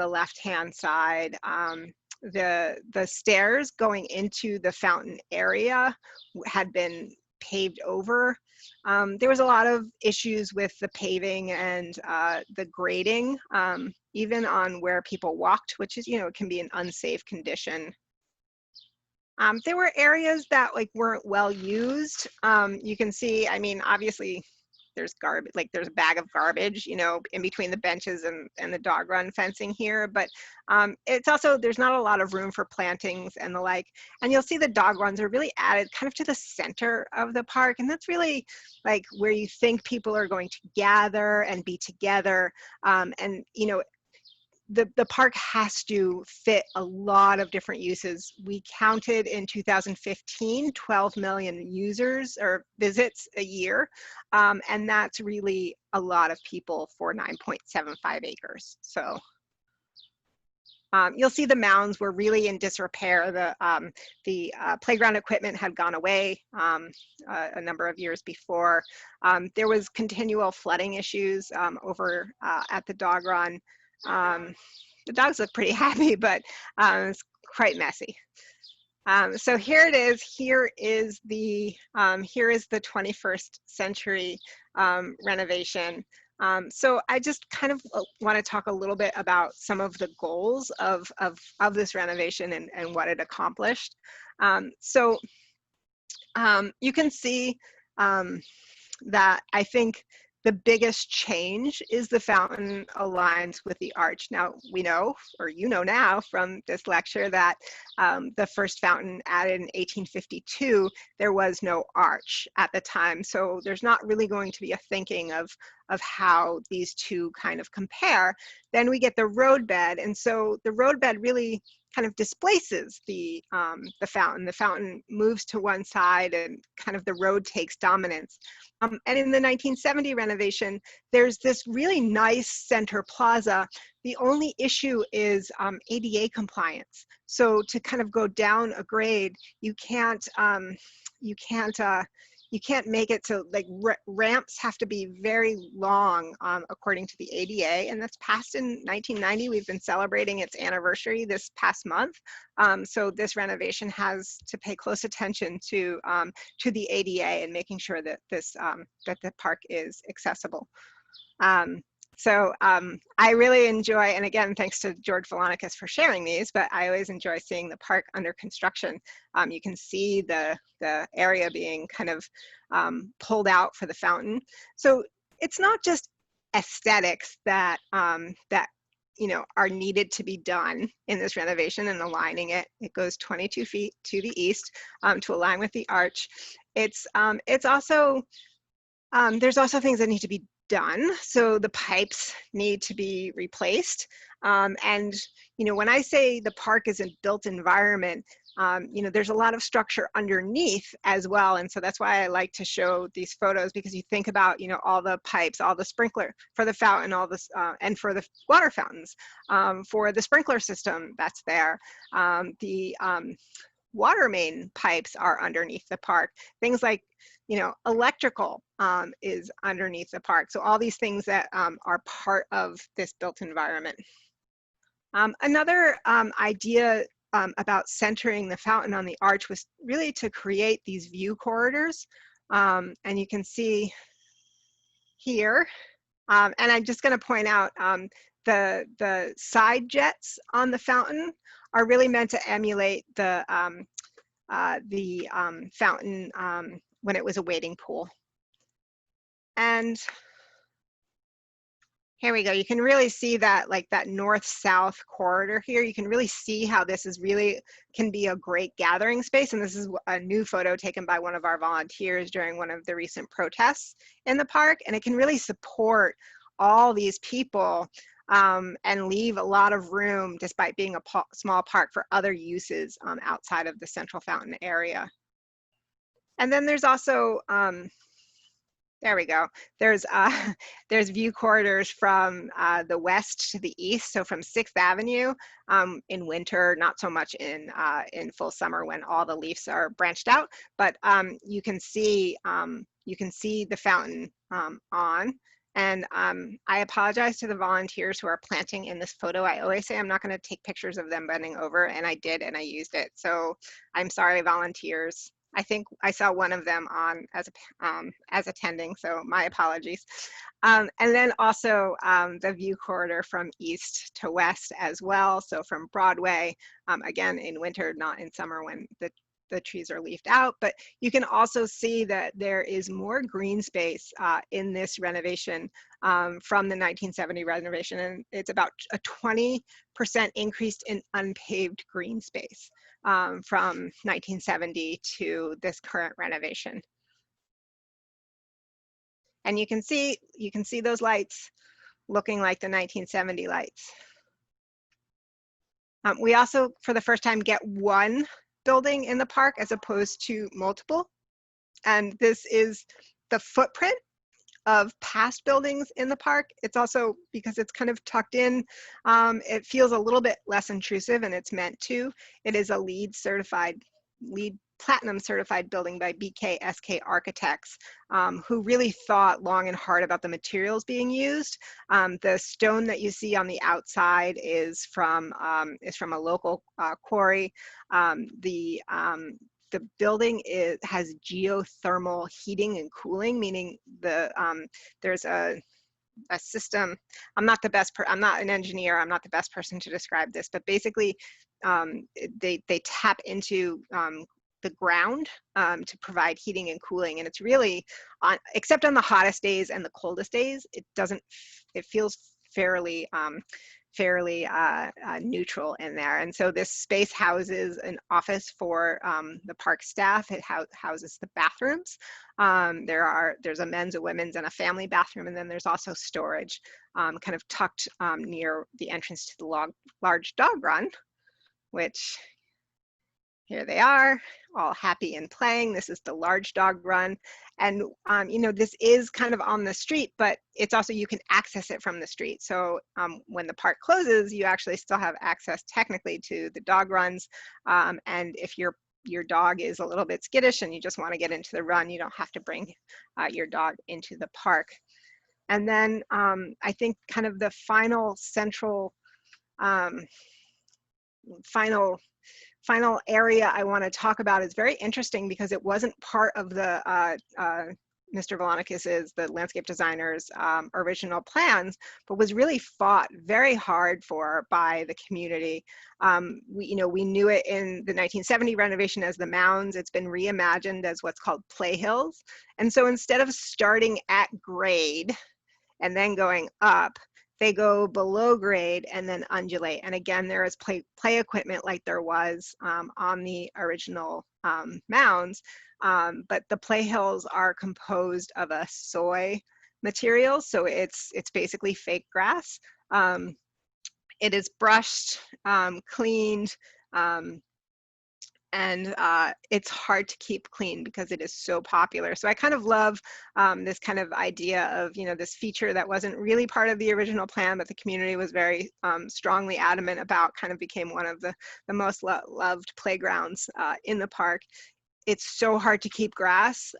left-hand side, the stairs going into the fountain area had been paved over. There was a lot of issues with the paving and the grading, even on where people walked, which is, it can be an unsafe condition. There were areas that weren't well used. You can see, I mean, obviously there's garbage, there's a bag of garbage, in between the benches and the dog run fencing here, but it's also, there's not a lot of room for plantings and the like. And you'll see the dog runs are really added kind of to the center of the park. And that's really where you think people are going to gather and be together. And the park has to fit a lot of different uses. We counted in 2015, 12 million users or visits a year. And that's really a lot of people for 9.75 acres. So you'll see the mounds were really in disrepair. The playground equipment had gone away a number of years before. There was continual flooding issues over at the dog run. The dogs look pretty happy, but it's quite messy. So here it is. Here is the 21st century renovation. So I just kind of want to talk a little bit about some of the goals of this renovation and what it accomplished. So you can see that I think the biggest change is the fountain aligns with the arch. Now we know, or now from this lecture, that the first fountain added in 1852, there was no arch at the time. So there's not really going to be a thinking of how these two kind of compare. Then we get the roadbed, and so the roadbed really kind of displaces the fountain. The fountain moves to one side and kind of the road takes dominance. And in the 1970 renovation, there's this really nice center plaza. The only issue is ADA compliance. So to kind of go down a grade, you can't make it so ramps have to be very long according to the ADA, and that's passed in 1990. We've been celebrating its anniversary this past month. So this renovation has to pay close attention to the ADA and making sure that that the park is accessible. So I really enjoy, and again, thanks to George Vilonikis for sharing these, but I always enjoy seeing the park under construction. You can see the area being kind of pulled out for the fountain. So it's not just aesthetics that are needed to be done in this renovation and aligning it. It goes 22 feet to the east to align with the arch. It's also, there's also things that need to be done. So the pipes need to be replaced. And, you know, when I say the park is a built environment, you know, there's a lot of structure underneath as well. And so that's why I like to show these photos, because you think about, you know, all the pipes, all the sprinkler for the fountain, all this, and for the water fountains, for the sprinkler system that's there. The water main pipes are underneath the park. Things like, you know, electrical is underneath the park. So all these things that are part of this built environment. Another idea about centering the fountain on the arch was really to create these view corridors. And you can see here, and I'm just going to point out the side jets on the fountain are really meant to emulate the fountain when it was a wading pool. And here we go. You can really see that, like that north-south corridor here. You can really see how this is really can be a great gathering space. And this is a new photo taken by one of our volunteers during one of the recent protests in the park. And it can really support all these people and leave a lot of room, despite being a small park, for other uses outside of the central fountain area. And then there's also, there we go. There's view corridors from the west to the east. So from 6th Avenue in winter, not so much in full summer when all the leaves are branched out, but you can see the fountain on. And I apologize to the volunteers who are planting in this photo. I always say I'm not going to take pictures of them bending over, and I did, and I used it. So I'm sorry, volunteers. I think I saw one of them on as attending, so my apologies. And then also the view corridor from east to west as well. So from Broadway, again in winter, not in summer when the trees are leafed out, but you can also see that there is more green space in this renovation from the 1970 renovation, and it's about a 20% increase in unpaved green space from 1970 to this current renovation. And you can see those lights looking like the 1970 lights. We also, for the first time, get one building in the park as opposed to multiple. And this is the footprint of past buildings in the park. It's also, because it's kind of tucked in, it feels a little bit less intrusive, and it's meant to. It is a LEED Platinum certified building by BKSK Architects, who really thought long and hard about the materials being used. The stone that you see on the outside is from a local quarry. The building has geothermal heating and cooling, meaning there's a system. I'm not an engineer. I'm not the best person to describe this, but basically they tap into the ground to provide heating and cooling. And it's really, except on the hottest days and the coldest days, it feels fairly neutral in there. And so this space houses an office for the park staff. It houses the bathrooms. There's a men's, a women's, and a family bathroom. And then there's also storage kind of tucked near the entrance to the large dog run, which here they are, all happy and playing. This is the large dog run. And, you know, this is kind of on the street, but it's also, you can access it from the street. So when the park closes, you actually still have access technically to the dog runs. And if your dog is a little bit skittish and you just want to get into the run, you don't have to bring your dog into the park. And then I think kind of the final central, final area I want to talk about is very interesting because it wasn't part of the Mr. Volonikis's, the landscape designer's original plans, but was really fought very hard for by the community. We knew it in the 1970 renovation as the mounds. It's been reimagined as what's called play hills. And so instead of starting at grade and then going up, they go below grade and then undulate. And again, there is play equipment like there was on the original mounds, but the play hills are composed of a soy materials. So it's basically fake grass. It is brushed, cleaned, and it's hard to keep clean because it is so popular. So I kind of love this kind of idea of, this feature that wasn't really part of the original plan, but the community was very strongly adamant about, kind of became one of the most loved playgrounds in the park. It's so hard to keep grass.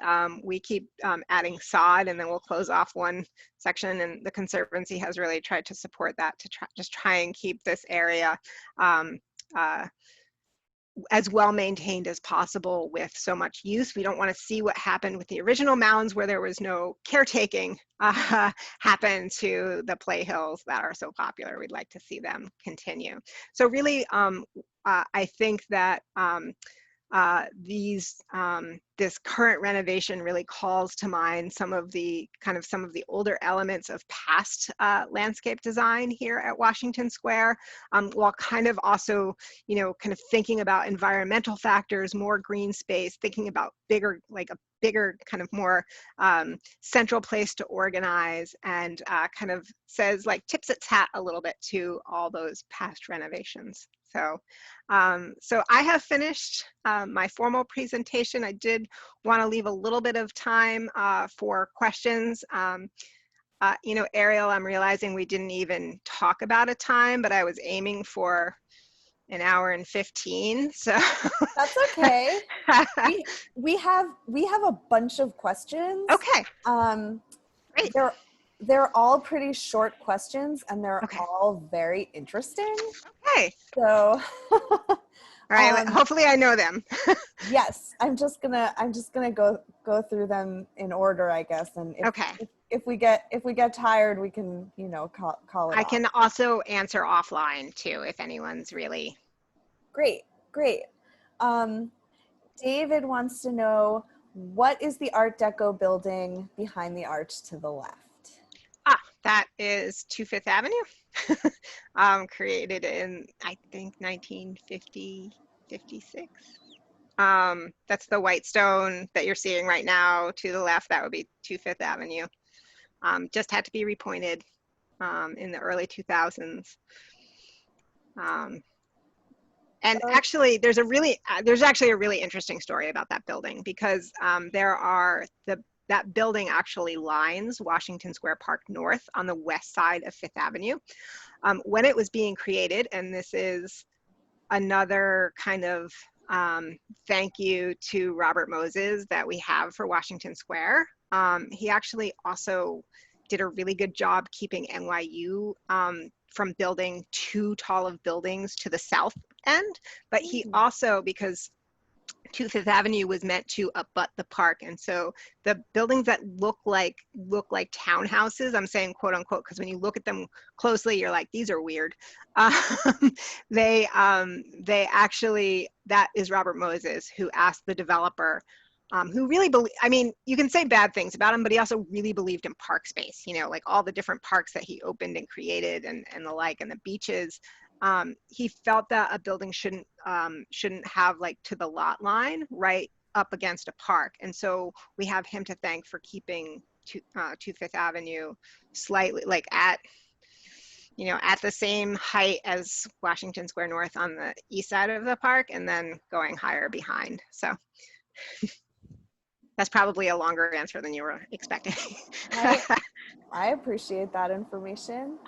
We keep adding sod, and then we'll close off one section, and the Conservancy has really tried to support that to try and keep this area as well maintained as possible with so much use. We don't want to see what happened with the original mounds, where there was no caretaking, happen to the play hills that are so popular. We'd like to see them continue. So really, I think that this current renovation really calls to mind some of the older elements of past landscape design here at Washington Square, while kind of also, kind of thinking about environmental factors, more green space, thinking about bigger, like a bigger kind of more central place to organize, and kind of says, like, tips its hat a little bit to all those past renovations. So, so I have finished my formal presentation. I did want to leave a little bit of time for questions. Ariel, I'm realizing we didn't even talk about a time, but I was aiming for an hour and 15. So that's okay. we have a bunch of questions. Okay. Great. They're all pretty short questions, and they're Okay. all very interesting. Okay. So all right, hopefully I know them. Yes, I'm just gonna go through them in order, I guess. And if we get tired, we can, call it I off. can also answer offline too, if anyone's really. Great. David wants to know, what is the Art Deco building behind the arch to the left? That is 2 Fifth Avenue, created in, I think, 1950, 56. That's the white stone that you're seeing right now to the left. That would be 2 Fifth Avenue. Just had to be repointed in the early 2000s. And actually, there's actually a really interesting story about that building, because that building actually lines Washington Square Park North on the west side of Fifth Avenue. When it was being created, and this is another kind of thank you to Robert Moses that we have for Washington Square. He actually also did a really good job keeping NYU from building too tall of buildings to the south end, but he also, because 2 Fifth Avenue was meant to abut the park, and so the buildings that look like townhouses, I'm saying quote unquote, because when you look at them closely, you're like, these are weird. They actually, that is Robert Moses, who asked the developer, who really you can say bad things about him, but he also really believed in park space, like all the different parks that he opened and created, and the like, and the beaches. He felt that a building shouldn't have, like, to the lot line right up against a park, and so we have him to thank for keeping 2 Fifth Avenue slightly, like, at the same height as Washington Square North on the east side of the park, and then going higher behind. So that's probably a longer answer than you were expecting. I appreciate that information.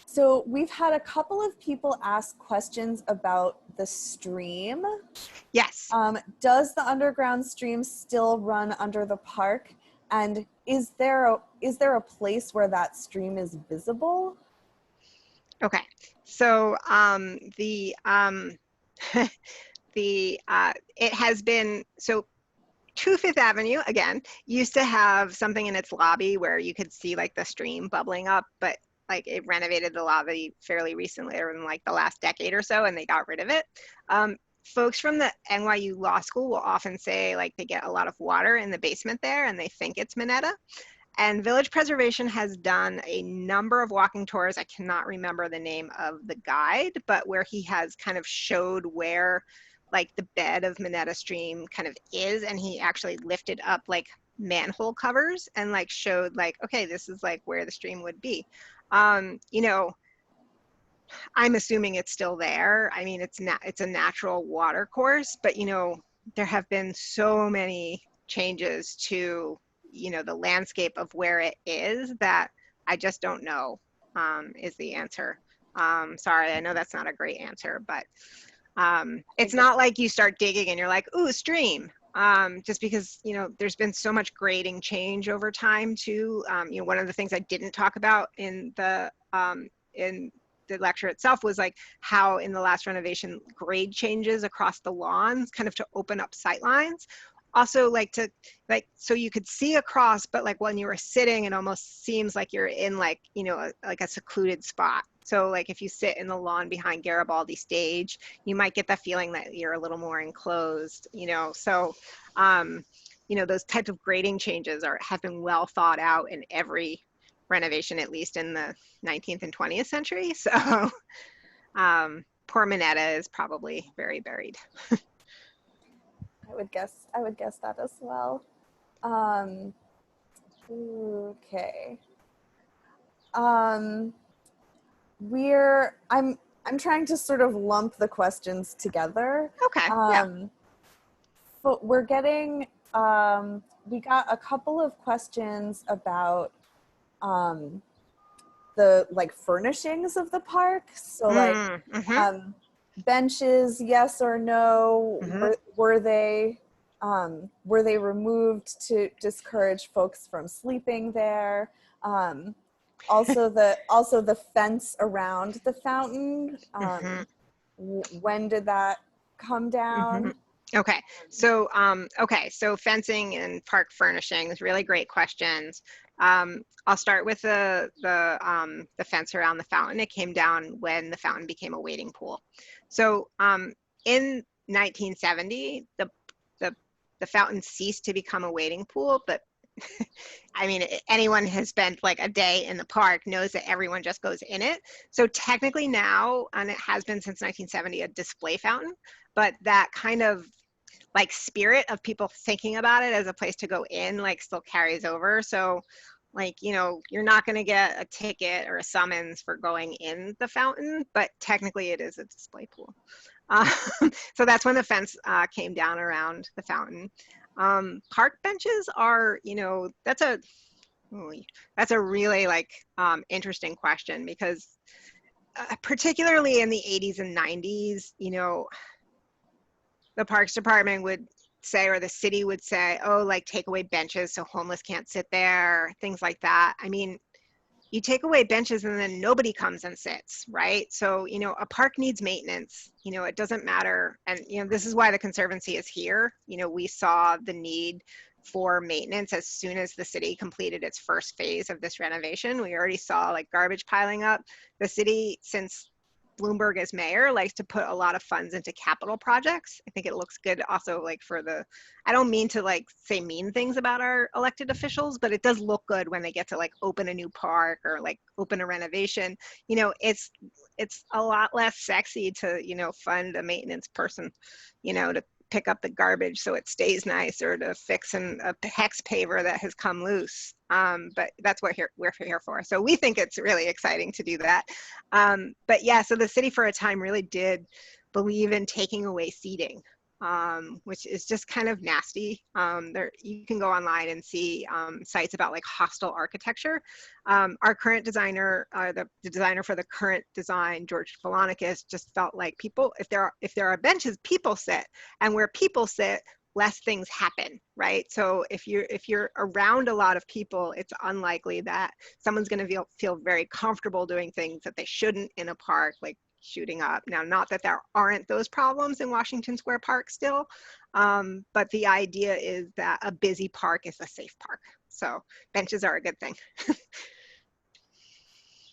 So we've had a couple of people ask questions about the stream. Yes. Does the underground stream still run under the park? And is there a place where that stream is visible? Okay. So it has been, so 2 Fifth Avenue, again, used to have something in its lobby where you could see, like, the stream bubbling up, but, like, it renovated the lobby fairly recently, or in, like, the last decade or so, and they got rid of it. Folks from the NYU Law School will often say, like, they get a lot of water in the basement there, and they think it's Minetta. And Village Preservation has done a number of walking tours. I cannot remember the name of the guide, but where he has kind of showed where, like, the bed of Minetta Stream kind of is, and he actually lifted up, like, manhole covers and like showed like, okay, this is like where the stream would be. You know, I'm assuming it's still there. I mean, it's a natural water course, but you know, there have been so many changes to, you know, the landscape of where it is that I just don't know, is the answer. Sorry, I know that's not a great answer, but it's not like you start digging and you're like, ooh, stream. Just because, you know, there's been so much grading change over time too. You know, one of the things I didn't talk about in the lecture itself was like how in the last renovation grade changes across the lawns kind of to open up sight lines. Also like to like, so you could see across, but like when you were sitting, it almost seems like you're in like, you know, like a secluded spot. So like if you sit in the lawn behind Garibaldi stage, you might get the feeling that you're a little more enclosed, you know. So you know, those types of grading changes have been well thought out in every renovation, at least in the 19th and 20th century. So poor Minetta is probably very buried. I would guess that as well. Okay. I'm trying to sort of lump the questions together. Okay, yeah. But we're getting, we got a couple of questions about the like furnishings of the park. So like benches, yes or no, were they removed to discourage folks from sleeping there? Also the fence around the fountain, when did that come down? Okay, so so fencing and park furnishings, really great questions. I'll start with the fence around the fountain. It came down when the fountain became a wading pool. So in 1970, the fountain ceased to become a wading pool, but I mean, anyone has spent like a day in the park knows that everyone just goes in it. So technically now, and it has been since 1970, a display fountain, but that kind of like spirit of people thinking about it as a place to go in like still carries over. So like, you know, you're not going to get a ticket or a summons for going in the fountain, but technically it is a display pool. So that's when the fence came down around the fountain. Park benches are, you know, that's a really like interesting question because particularly in the 80s and 90s, you know, the Parks Department would say, or the city would say, oh, like take away benches so homeless can't sit there, things like that. I mean, you take away benches and then nobody comes and sits, right? So, you know, a park needs maintenance. You know, it doesn't matter. And, you know, this is why the Conservancy is here. You know, we saw the need for maintenance as soon as the city completed its first phase of this renovation. We already saw like garbage piling up. The city, since Bloomberg as mayor, likes to put a lot of funds into capital projects. I think it looks good also like for the, I don't mean to like say mean things about our elected officials, but it does look good when they get to like open a new park or like open a renovation. You know, it's a lot less sexy to, you know, fund a maintenance person, you know, to pick up the garbage so it stays nice or to fix a hex paver that has come loose. But that's what we're here for. So we think it's really exciting to do that. But yeah, so the city for a time really did believe in taking away seating, which is just kind of nasty. There, you can go online and see sites about like hostile architecture. Our current designer, the designer for the current design, George Vilonikis, just felt like people, if there are benches, people sit, and where people sit, less things happen, right? So if you're around a lot of people, it's unlikely that someone's going to feel very comfortable doing things that they shouldn't in a park, like shooting up. Now, not that there aren't those problems in Washington Square Park still, but the idea is that a busy park is a safe park. So benches are a good thing.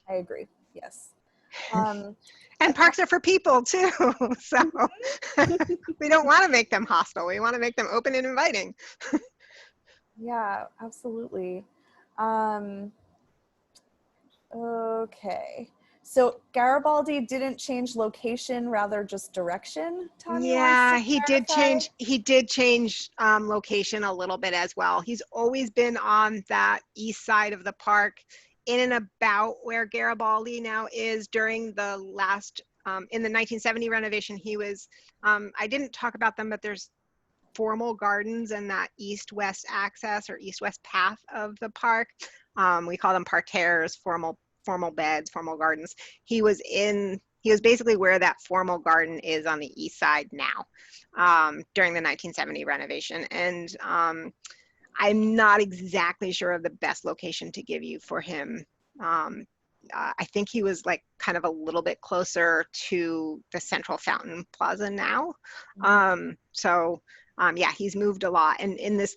I agree, yes. And parks are for people too. So we don't want to make them hostile. We want to make them open and inviting. Yeah, absolutely. Okay. So Garibaldi didn't change location, rather just direction. Tanya wants to Yeah, clarify. he did change location a little bit as well. He's always been on that east side of the park, in and about where Garibaldi now is. During the last, in the 1970 renovation, he was, I didn't talk about them, but there's formal gardens and that east-west access or east-west path of the park. We call them parterres, formal beds, formal gardens. He was basically where that formal garden is on the east side now, during the 1970 renovation. And I'm not exactly sure of the best location to give you for him. I think he was like kind of a little bit closer to the Central Fountain Plaza now. Yeah, he's moved a lot. And in this,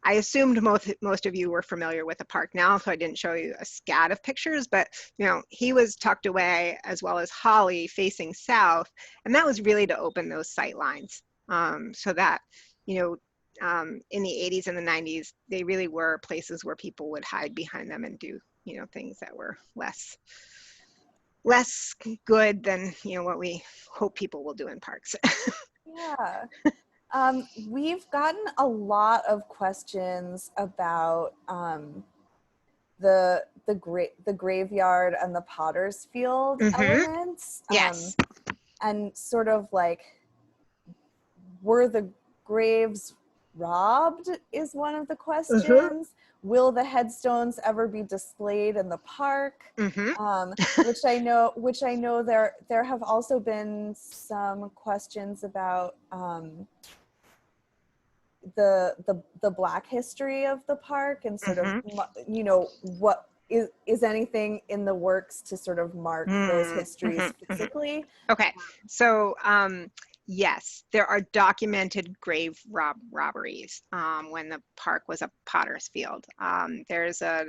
I assumed most of you were familiar with the park now, so I didn't show you a scat of pictures, but he was tucked away, as well as Holly facing south, and that was really to open those sight lines, so that in the 80s and the 90s, they really were places where people would hide behind them and do things that were less good than what we hope people will do in parks. Yeah. We've gotten a lot of questions about the graveyard and the Potter's Field elements. Yes. And sort of like, were the graves robbed is one of the questions. Will the headstones ever be displayed in the park? Which I know there have also been some questions about the Black history of the park, and sort of what is anything in the works to sort of mark those histories physically? Okay, so yes, there are documented grave robberies when the park was a Potter's Field. There's a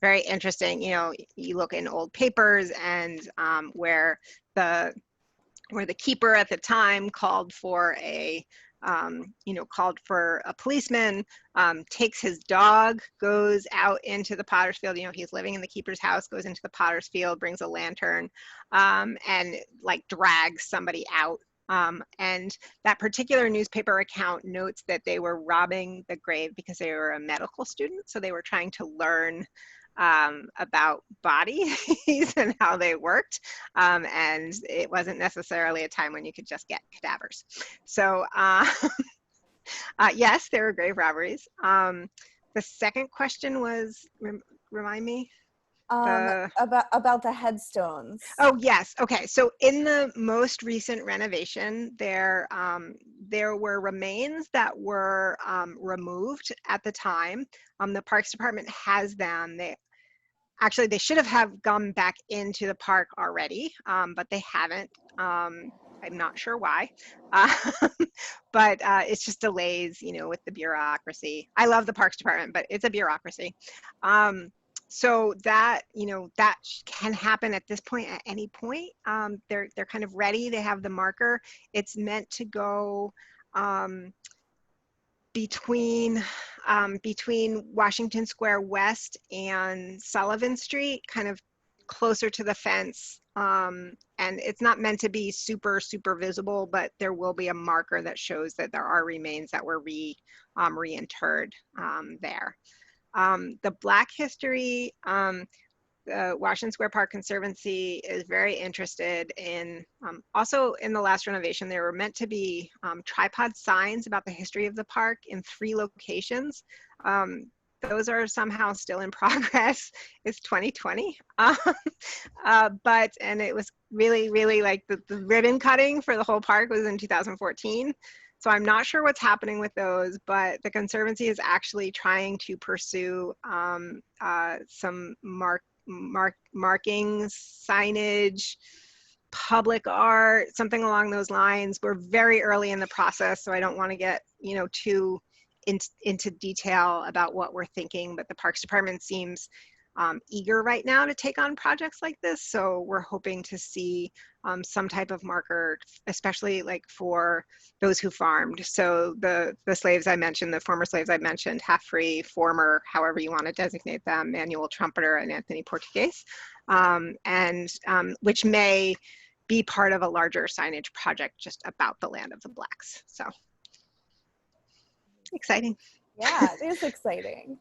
very interesting, you look in old papers, and where the keeper at the time called for a policeman, takes his dog, goes out into the Potter's Field. He's living in the keeper's house, goes into the Potter's Field, brings a lantern, and like drags somebody out. And that particular newspaper account notes that they were robbing the grave because they were a medical student. So they were trying to learn about bodies and how they worked, and it wasn't necessarily a time when you could just get cadavers. So yes, there were grave robberies. The second question was, remind me. About the headstones. Oh yes, okay. So in the most recent renovation, there were remains that were removed at the time. The Parks Department has them. They should have gone back into the park already, but they haven't. I'm not sure why, but it's just delays, with the bureaucracy. I love the Parks Department, but it's a bureaucracy. So that, that can happen at this point, at any point. They're kind of ready. They have the marker. It's meant to go between Washington Square West and Sullivan Street, kind of closer to the fence. And it's not meant to be super visible, but there will be a marker that shows that there are remains that were reinterred there. The Black history, the Washington Square Park Conservancy is very interested in, also in the last renovation, there were meant to be tripod signs about the history of the park in 3 locations. Those are somehow still in progress. It's 2020. And it was really like the ribbon cutting for the whole park was in 2014. So I'm not sure what's happening with those, but the Conservancy is actually trying to pursue some markings, signage, public art, something along those lines. We're very early in the process, so I don't want to get too into detail about what we're thinking, but the Parks Department seems eager right now to take on projects like this. So we're hoping to see some type of marker, especially like for those who farmed. So the slaves I mentioned, the former slaves I mentioned, half free, former, however you want to designate them, Manuel Trumpeter and Anthony Portuguese. which may be part of a larger signage project just about the land of the Blacks. So exciting. Yeah, it is exciting.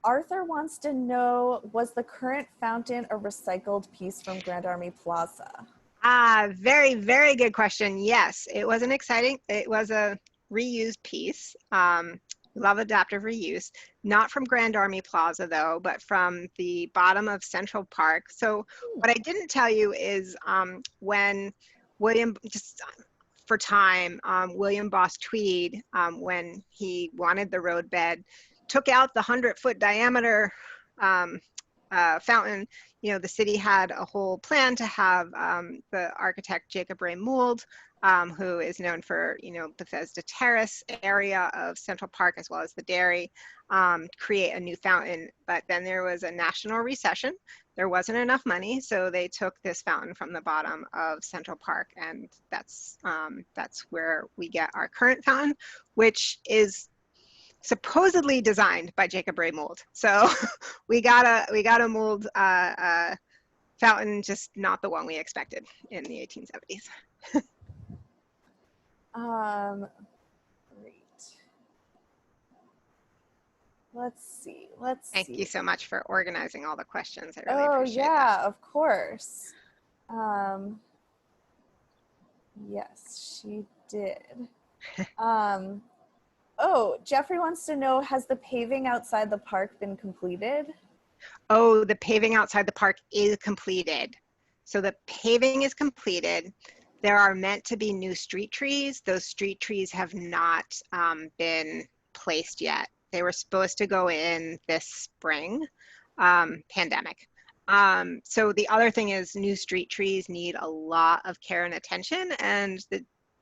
Arthur wants to know, was the current fountain a recycled piece from Grand Army Plaza? Very, very good question. Yes, it was it was a reused piece. Love adaptive reuse, not from Grand Army Plaza though, but from the bottom of Central Park. So what I didn't tell you is when William, just for time, William Boss Tweed, when he wanted the roadbed, took out the 100-foot diameter fountain. You know, the city had a whole plan to have the architect Jacob Ray Mould, who is known for, you know, Bethesda Terrace area of Central Park as well as the dairy, create a new fountain. But then there was a national recession. There wasn't enough money, so they took this fountain from the bottom of Central Park, and that's where we get our current fountain, which is supposedly designed by Jacob Ray Mould. So we got a Mould fountain, just not the one we expected in the 1870s. Great. Let's see. Thank you so much for organizing all the questions. I really appreciate yeah, that. of course. Yes, she did. Oh, Jeffrey wants to know, has the paving outside the park been completed? Oh, the paving outside the park is completed. So the paving is completed. There are meant to be new street trees. Those street trees have not been placed yet. They were supposed to go in this spring, pandemic. So the other thing is new street trees need a lot of care and attention, and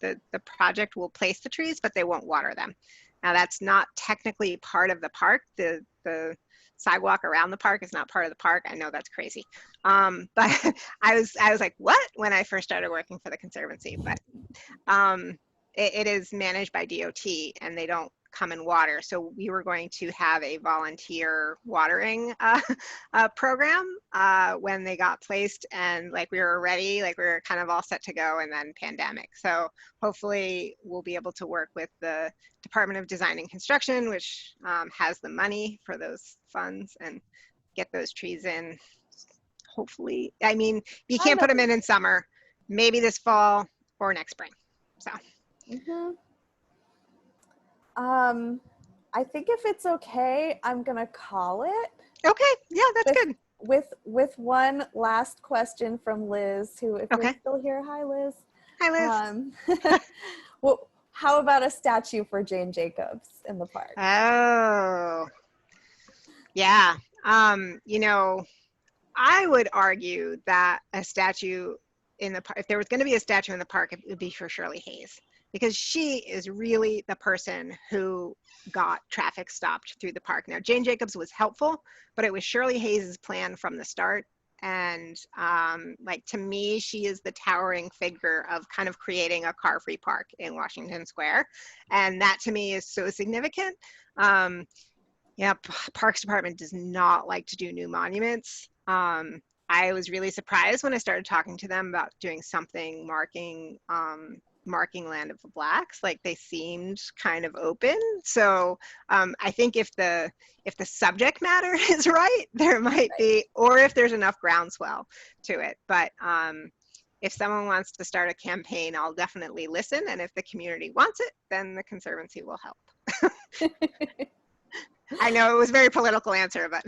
the project will place the trees, but they won't water them. Now that's not technically part of the park. The sidewalk around the park is not part of the park. I know that's crazy. But I was like, what? When I first started working for the Conservancy, but it is managed by DOT and they don't come and water. So we were going to have a volunteer watering program when they got placed, and like we were ready, like we were kind of all set to go, and then pandemic. So hopefully we'll be able to work with the Department of Design and Construction, which has the money for those funds, and get those trees in. Hopefully, I mean, you can't put them in summer, maybe this fall or next spring. So. I think if it's okay, I'm gonna call it. Okay, yeah, that's good. With one last question from Liz, who, if you're still here, hi Liz. Hi Liz. Well, how about a statue for Jane Jacobs in the park? Oh, yeah. You know, I would argue that a statue in the park, if there was going to be a statue in the park, it would be for Shirley Hayes, because she is really the person who got traffic stopped through the park. Now, Jane Jacobs was helpful, but it was Shirley Hayes's plan from the start. And like, to me, she is the towering figure of kind of creating a car-free park in Washington Square. And that to me is so significant. Yeah, Parks Department does not like to do new monuments. I was really surprised when I started talking to them about doing something marking Land of the Blacks. Like, they seemed kind of open. So I think if the subject matter is right, there might be, or if there's enough groundswell to it. But if someone wants to start a campaign, I'll definitely listen. And if the community wants it, then the Conservancy will help. I know it was a very political answer, but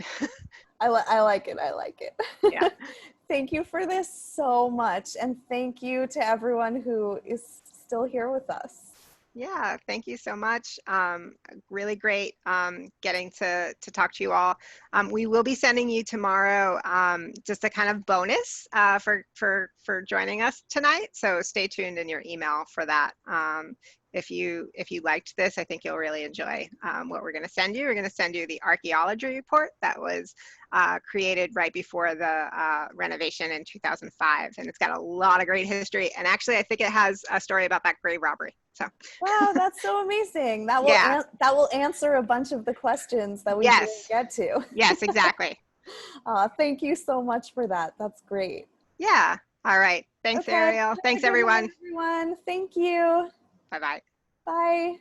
I like it. I like it. Yeah. Thank you for this so much. And thank you to everyone who is still here with us. Yeah, thank you so much. Really great getting to talk to you all. We will be sending you tomorrow just a kind of bonus for joining us tonight. So stay tuned in your email for that. If you liked this, I think you'll really enjoy what we're going to send you. We're going to send you the archaeology report that was created right before the renovation in 2005. And it's got a lot of great history. And actually, I think it has a story about that grave robbery. So. Wow, that's so amazing. That will answer a bunch of the questions that we didn't get to. Yes, exactly. Thank you so much for that. That's great. Yeah. All right. Thanks, Okay. Ariel. Have a Thanks, good everyone. one, everyone. Thank you. Bye-bye. Bye.